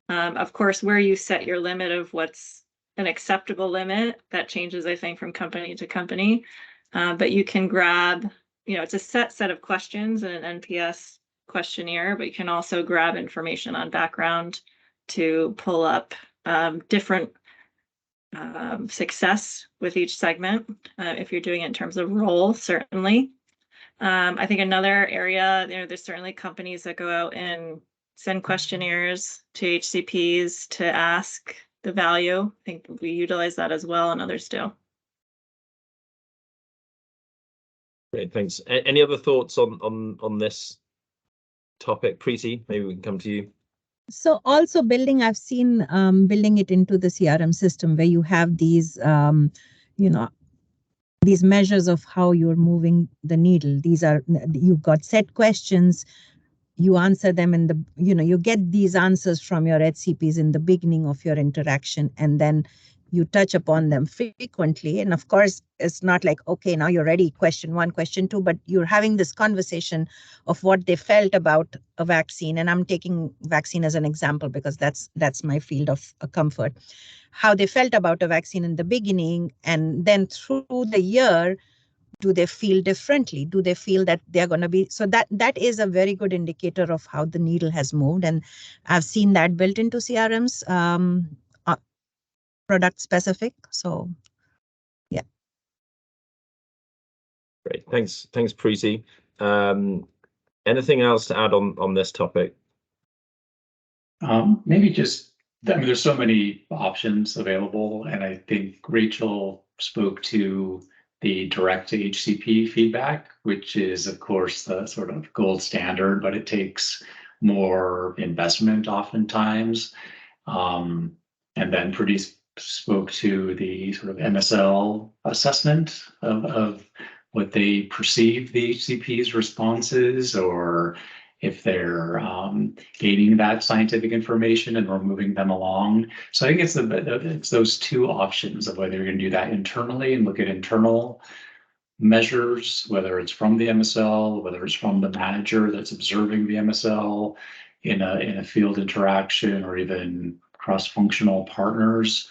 Of course, where you set your limit of what's an acceptable limit, that changes, I think, from company to company. But you can grab, it's a set of questions in an NPS questionnaire, but you can also grab information on background to pull up different success with each segment, if you're doing it in terms of role, certainly. I think another area, there's certainly companies that go out and send questionnaires to HCPs to ask the value. I think we utilize that as well, and others do. Great, thanks. Any other thoughts on this topic? Preeti, maybe we can come to you. So also building, I've seen building it into the CRM system where you have these, these measures of how you're moving the needle. These are, you've got set questions, you answer them in the, you get these answers from your HCPs in the beginning of your interaction, and then you touch upon them frequently. And of course, it's not like, okay, now you're ready, question 1, question 2, but you're having this conversation of what they felt about a vaccine. And I'm taking vaccine as an example because that's my field of comfort. How they felt about a vaccine in the beginning, and then through the year, do they feel differently? Do they feel that they're going to be, so that is a very good indicator of how the needle has moved. And I've seen that built into CRMs, product specific. So yeah. Great, thanks Preeti. Anything else to add on this topic? Maybe just, I mean, there's so many options available, and I think Rachel spoke to the direct to HCP feedback, which is of course the sort of gold standard, but it takes more investment oftentimes. And then Preeti spoke to the sort of MSL assessment of what they perceive the HCP's responses, or if they're gaining that scientific information and we're moving them along. So I think it's those two options of whether you're going to do that internally and look at internal measures, whether it's from the MSL, whether it's from the manager that's observing the MSL in a field interaction, or even cross-functional partners,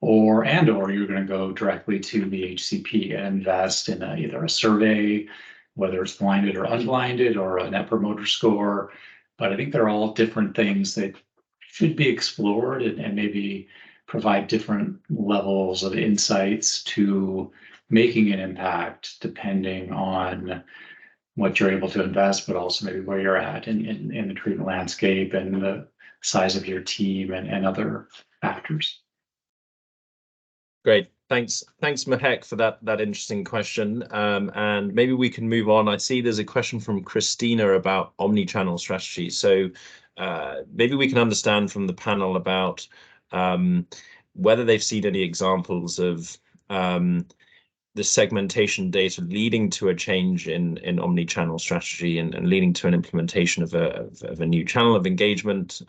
or you're going to go directly to the HCP and invest in either a survey, whether it's blinded or unblinded, or a net promoter score. But I think they're all different things that should be explored and maybe provide different levels of insights to making an impact depending on what you're able to invest, but also maybe where you're at in the treatment landscape and the size of your team and other factors. Great, thanks Mahek for that interesting question. And maybe we can move on. I see there's a question from Christina about omni-channel strategy. So maybe we can understand from the panel about whether they've seen any examples of the segmentation data leading to a change in omni-channel strategy and leading to an implementation of a new channel of engagement.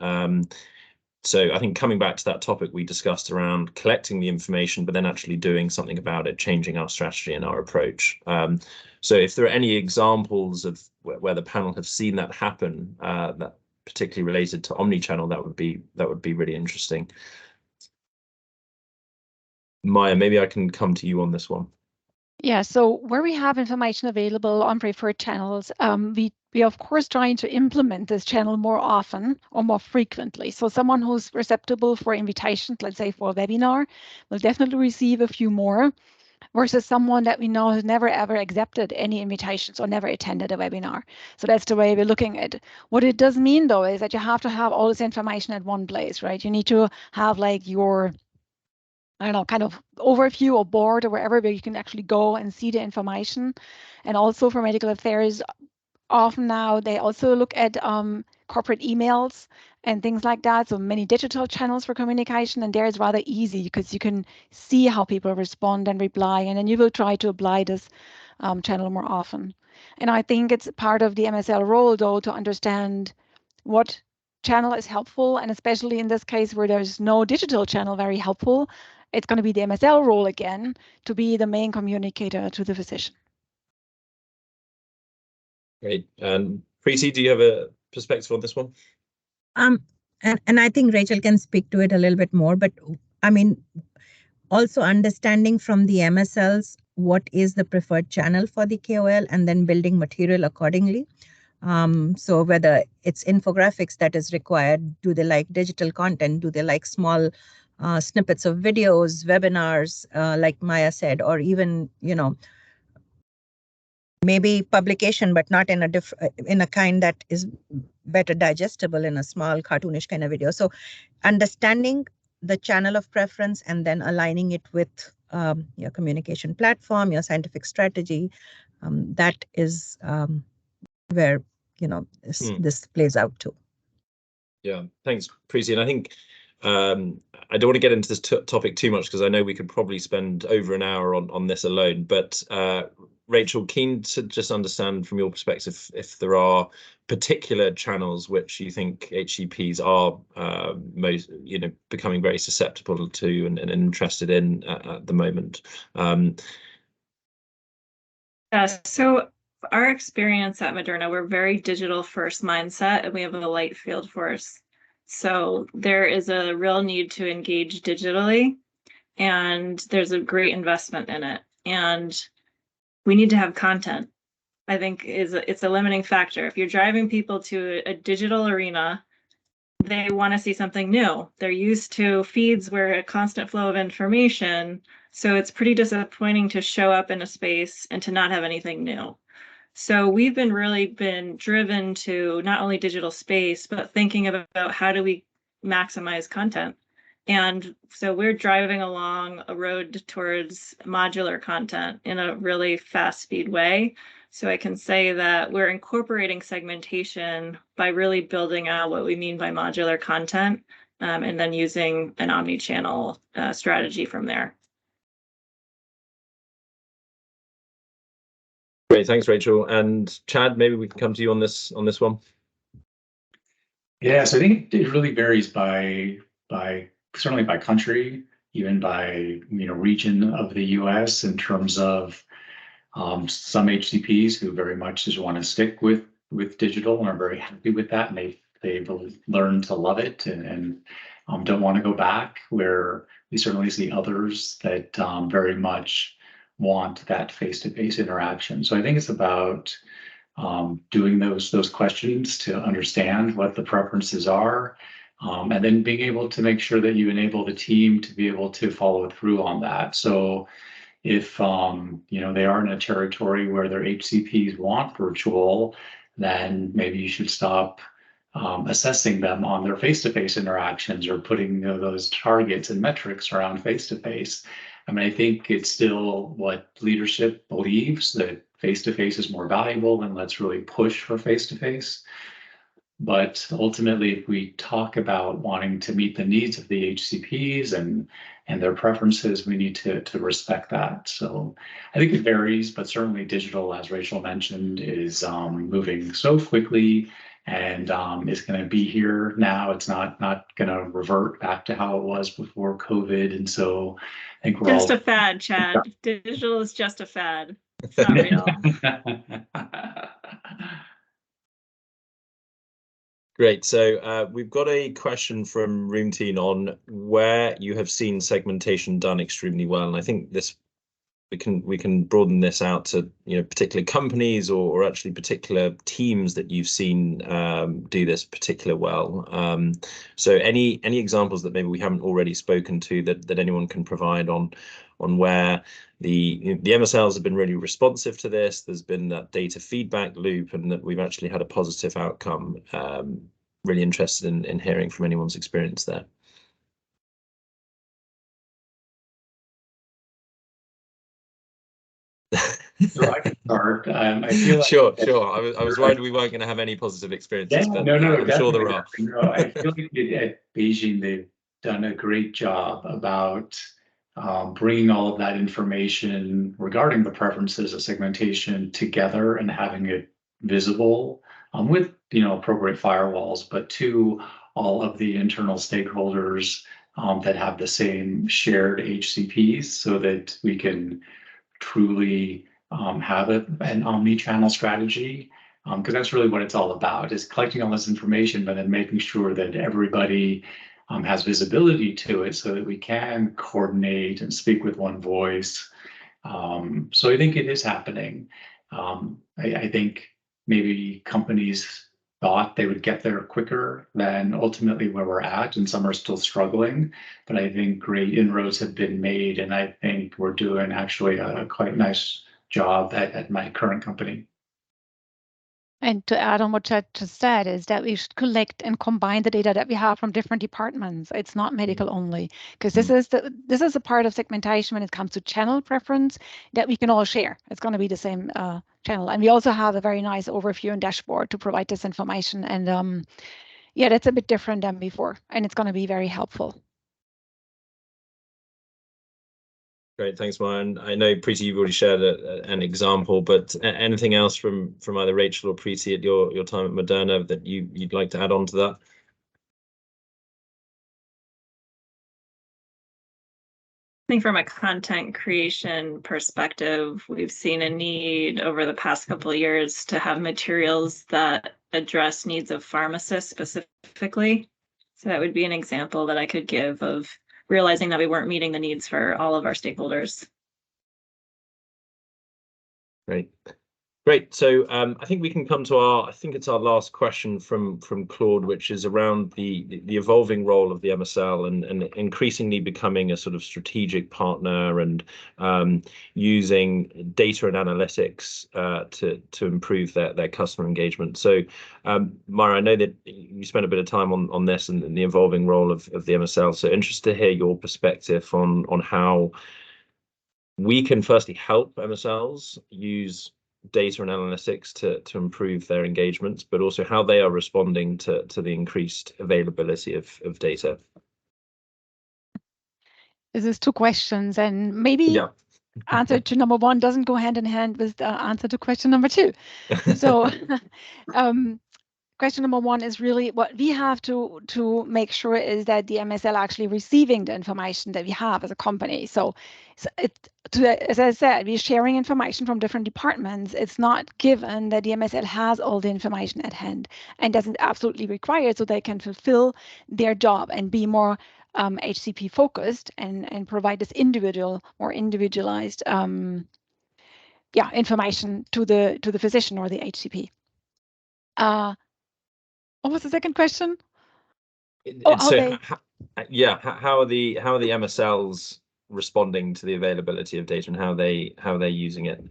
So I think coming back to that topic we discussed around collecting the information, but then actually doing something about it, changing our strategy and our approach. So if there are any examples of where the panel have seen that happen, that particularly related to omni-channel, that would be really interesting. Maja, maybe I can come to you on this one. Yeah, so where we have information available on preferred channels, we of course trying to implement this channel more often or more frequently. So someone who's receptible for invitations, let's say for a webinar, will definitely receive a few more, versus someone that we know has never ever accepted any invitations or never attended a webinar. So that's the way we're looking at it. What it does mean though is that you have to have all this information at one place, right? You need to have like your, I don't know, kind of overview or board or wherever where you can actually go and see the information. And also for medical affairs, often now they also look at corporate emails and things like that. So many digital channels for communication, and there it's rather easy because you can see how people respond and reply, and then you will try to apply this channel more often. And I think it's part of the MSL role though to understand what channel is helpful, and especially in this case where there's no digital channel very helpful, it's going to be the MSL role again to be the main communicator to the physician. Great. And Preeti, do you have a perspective on this one? And I think Rachel can speak to it a little bit more, but I mean, also understanding from the MSLs what is the preferred channel for the KOL and then building material accordingly. So whether it's infographics that is required, do they like digital content? Do they like small snippets of videos, webinars, like Maja said, or even, maybe publication, but not in a kind that is better digestible in a small cartoonish kind of video. So understanding the channel of preference and then aligning it with your communication platform, your scientific strategy, that is where this plays out too. Yeah, thanks, Preeti. And I think I don't want to get into this topic too much because I know we could probably spend over an hour on this alone. But Rachel, keen to just understand from your perspective if there are particular channels which you think HCPs are most, becoming very susceptible to and interested in at the moment. So our experience at Moderna, we're very digital first mindset, and we have a light field force. So there is a real need to engage digitally, and there's a great investment in it. And we need to have content. I think it's a limiting factor. If you're driving people to a digital arena, they want to see something new. They're used to feeds where a constant flow of information. So it's pretty disappointing to show up in a space and to not have anything new. So we've really been driven to not only digital space, but thinking about how do we maximize content. And so we're driving along a road towards modular content in a really fast speed way. So I can say that we're incorporating segmentation by really building out what we mean by modular content, and then using an omni-channel strategy from there. Great, thanks, Rachel. And Chad, maybe we can come to you on this one. Yeah, so I think it really varies by certainly by country, even by region of the U.S. in terms of some HCPs who very much just want to stick with digital and are very happy with that, and they've learned to love it and don't want to go back. Where we certainly see others that very much want that face-to-face interaction. So I think it's about doing those questions to understand what the preferences are, and then being able to make sure that you enable the team to be able to follow through on that. So if they are in a territory where their HCPs want virtual, then maybe you should stop assessing them on their face-to-face interactions or putting those targets and metrics around face-to-face. I mean, I think it's still what leadership believes, that face-to-face is more valuable, and let's really push for face-to-face. But ultimately, if we talk about wanting to meet the needs of the HCPs and their preferences, we need to respect that. So I think it varies, but certainly digital, as Rachel mentioned, is moving so quickly and is going to be here now. It's not going to revert back to how it was before COVID. And so I think we're just a fad, Chad. Digital is just a fad. It's not real. Great. So we've got a question from Room Team on where you have seen segmentation done extremely well, and I think this we can broaden this out to particular companies or actually particular teams that you've seen do this particular well. So any examples that maybe we haven't already spoken to that anyone can provide on where the MSLs have been really responsive to this, there's been that data feedback loop, and that we've actually had a positive outcome. Really interested in hearing from anyone's experience there. So I can start. I feel like sure. I was worried we weren't going to have any positive experiences, but no, I'm sure there are. No, I feel like at Beijing they've done a great job about bringing all of that information regarding the preferences of segmentation together and having it visible with appropriate firewalls, but to all of the internal stakeholders that have the same shared HCPs, so that we can truly have an omni-channel strategy, because that's really what it's all about, is collecting all this information, but then making sure that everybody has visibility to it so that we can coordinate and speak with one voice. So I think it is happening. I think maybe companies thought they would get there quicker than ultimately where we're at, and some are still struggling, but I think great inroads have been made, and I think we're doing actually a quite nice job at my current company. And to add on what Chad just said is that we should collect and combine the data that we have from different departments. It's not medical only, because this is a part of segmentation when it comes to channel preference that we can all share. It's going to be the same channel. And we also have a very nice overview and dashboard to provide this information. And yeah, that's a bit different than before, and it's going to be very helpful. Great, thanks, Maja. And I know, Preeti, you've already shared an example, but anything else from either Rachel or Preeti at your time at Moderna that you'd like to add on to that? I think from a content creation perspective, we've seen a need over the past couple of years to have materials that address needs of pharmacists specifically. So that would be an example that I could give of realizing that we weren't meeting the needs for all of our stakeholders. Great. So I think we can come to I think it's our last question from Claude, which is around the evolving role of the MSL and increasingly becoming a sort of strategic partner and using data and analytics to improve their customer engagement. So Maja, I know that you spent a bit of time on this and the evolving role of the MSL. So interested to hear your perspective on how we can firstly help MSLs use data and analytics to improve their engagements, but also how they are responding to the increased availability of data. This is two questions, and maybe answer to number one doesn't go hand in hand with the answer to question number two. So question number one is really what we have to make sure is that the MSL actually receiving the information that we have as a company. So as I said, we're sharing information from different departments. It's not given that the MSL has all the information at hand, and that's absolutely required so they can fulfill their job and be more HCP focused and provide this more individualized information to the physician or the HCP. What was the second question? How are the MSLs responding to the availability of data and how they're using it?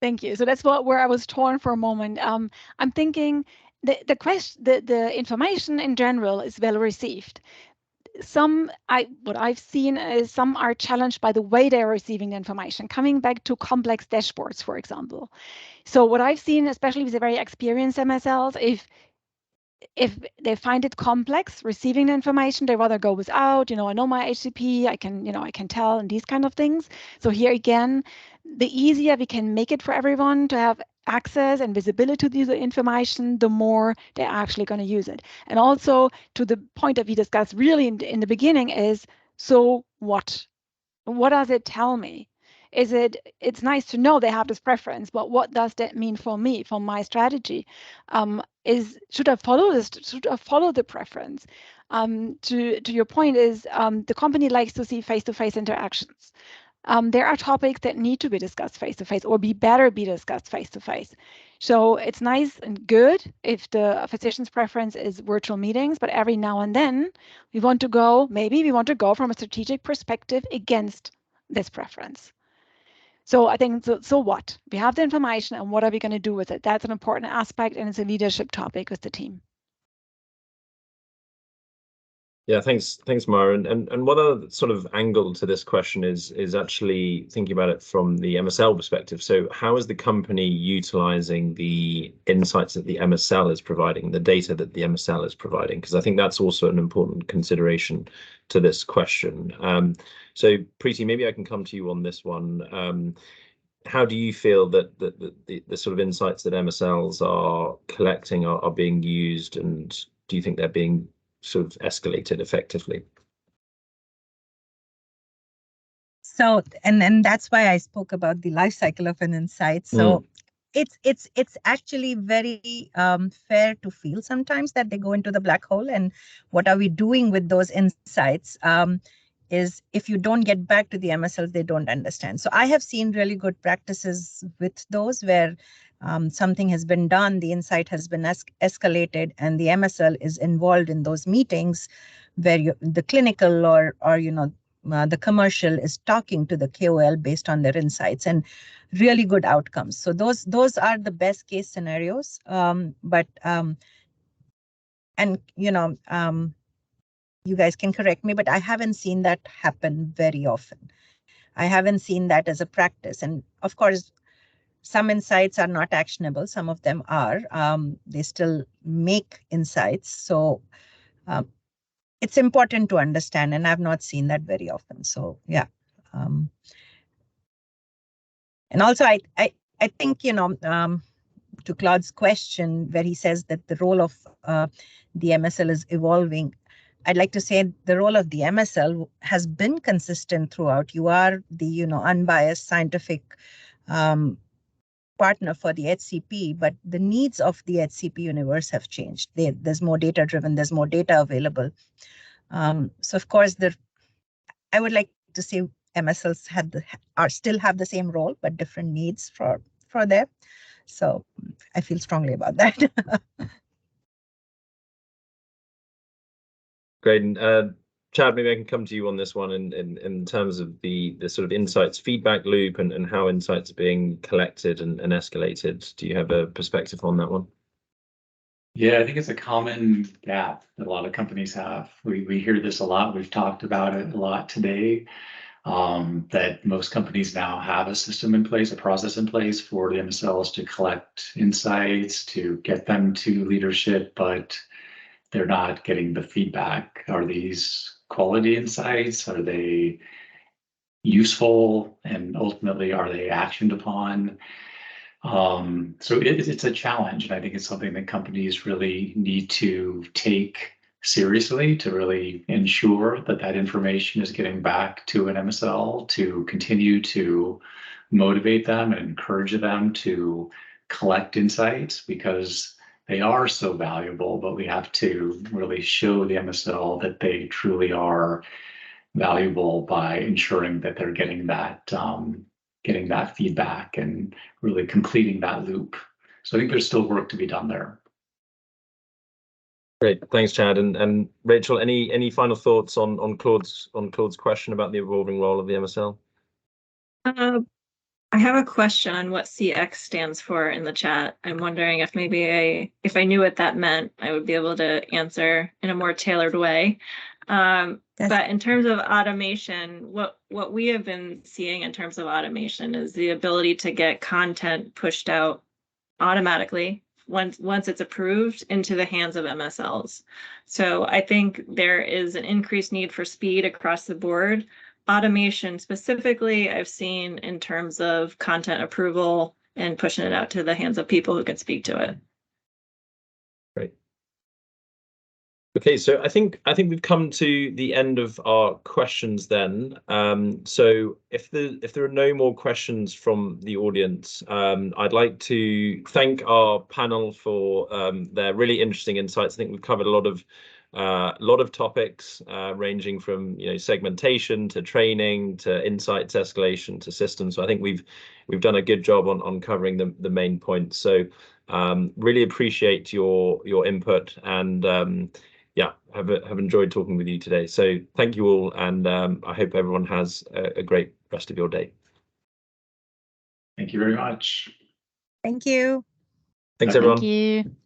Thank you. So that's where I was torn for a moment. I'm thinking the information in general is well received. What I've seen is some are challenged by the way they're receiving the information, coming back to complex dashboards, for example. So what I've seen, especially with the very experienced MSLs, if they find it complex receiving the information, they rather go without, I know my HCP, I can tell, and these kind of things. So here again, the easier we can make it for everyone to have access and visibility to the information, the more they're actually going to use it. And also to the point that we discussed really in the beginning is, so what? What does it tell me? It's nice to know they have this preference, but what does that mean for me, for my strategy? Should I follow this? Should I follow the preference? To your point is the company likes to see face-to-face interactions. There are topics that need to be discussed face-to-face or be discussed face-to-face. So it's nice and good if the physician's preference is virtual meetings, but every now and then we want to go from a strategic perspective against this preference. So I think, so what? We have the information and what are we going to do with it? That's an important aspect, and it's a leadership topic with the team. Yeah, thanks, Maja. And one other sort of angle to this question is actually thinking about it from the MSL perspective. So how is the company utilizing the insights that the MSL is providing, the data that the MSL is providing? Because I think that's also an important consideration to this question. So Preeti, maybe I can come to you on this one. How do you feel that the sort of insights that MSLs are collecting are being used, and do you think they're being sort of escalated effectively? So, and that's why I spoke about the life cycle of an insight. So it's actually very fair to feel sometimes that they go into the black hole, and what are we doing with those insights? Is if you don't get back to the MSL, they don't understand. So I have seen really good practices with those where something has been done, the insight has been escalated, and the MSL is involved in those meetings where the clinical or the commercial is talking to the KOL based on their insights, and really good outcomes. So those are the best case scenarios. And you guys can correct me, but I haven't seen that happen very often. I haven't seen that as a practice. And of course, some insights are not actionable. Some of them are. They still make insights. So it's important to understand, and I've not seen that very often. So yeah. And also, I think, to Claude's question, where he says that the role of the MSL is evolving, I'd like to say the role of the MSL has been consistent throughout. You are the unbiased scientific partner for the HCP, but the needs of the HCP universe have changed. There's more data driven. There's more data available. So of course, I would like to say MSLs still have the same role, but different needs for them. So I feel strongly about that. Great. And Chad, maybe I can come to you on this one in terms of the sort of insights feedback loop and how insights are being collected and escalated. Do you have a perspective on that one? Yeah, I think it's a common gap that a lot of companies have. We hear this a lot. We've talked about it a lot today. That most companies now have a system in place, a process in place for the MSLs to collect insights, to get them to leadership, but they're not getting the feedback. Are these quality insights? Are they useful? And ultimately, are they actioned upon? So it's a challenge, and I think it's something that companies really need to take seriously to really ensure that that information is getting back to an MSL, to continue to motivate them and encourage them to collect insights, because they are so valuable, but we have to really show the MSL that they truly are valuable by ensuring that they're getting that feedback and really completing that loop. So I think there's still work to be done there. Great, thanks, Chad. And Rachel, any final thoughts on Claude's question about the evolving role of the MSL? I have a question on what CX stands for in the chat. I'm wondering if maybe if I knew what that meant, I would be able to answer in a more tailored way. But in terms of automation, what we have been seeing in terms of automation is the ability to get content pushed out automatically once it's approved into the hands of MSLs. So I think there is an increased need for speed across the board. Automation specifically, I've seen in terms of content approval and pushing it out to the hands of people who can speak to it. Great. Okay, so I think we've come to the end of our questions then. So if there are no more questions from the audience, I'd like to thank our panel for their really interesting insights. I think we've covered a lot of topics ranging from segmentation to training to insights escalation to systems. So I think we've done a good job on covering the main points. So really appreciate your input, and yeah, have enjoyed talking with you today. So thank you all, and I hope everyone has a great rest of your day. Thank you very much. Thank you. Thanks, everyone. Thank you.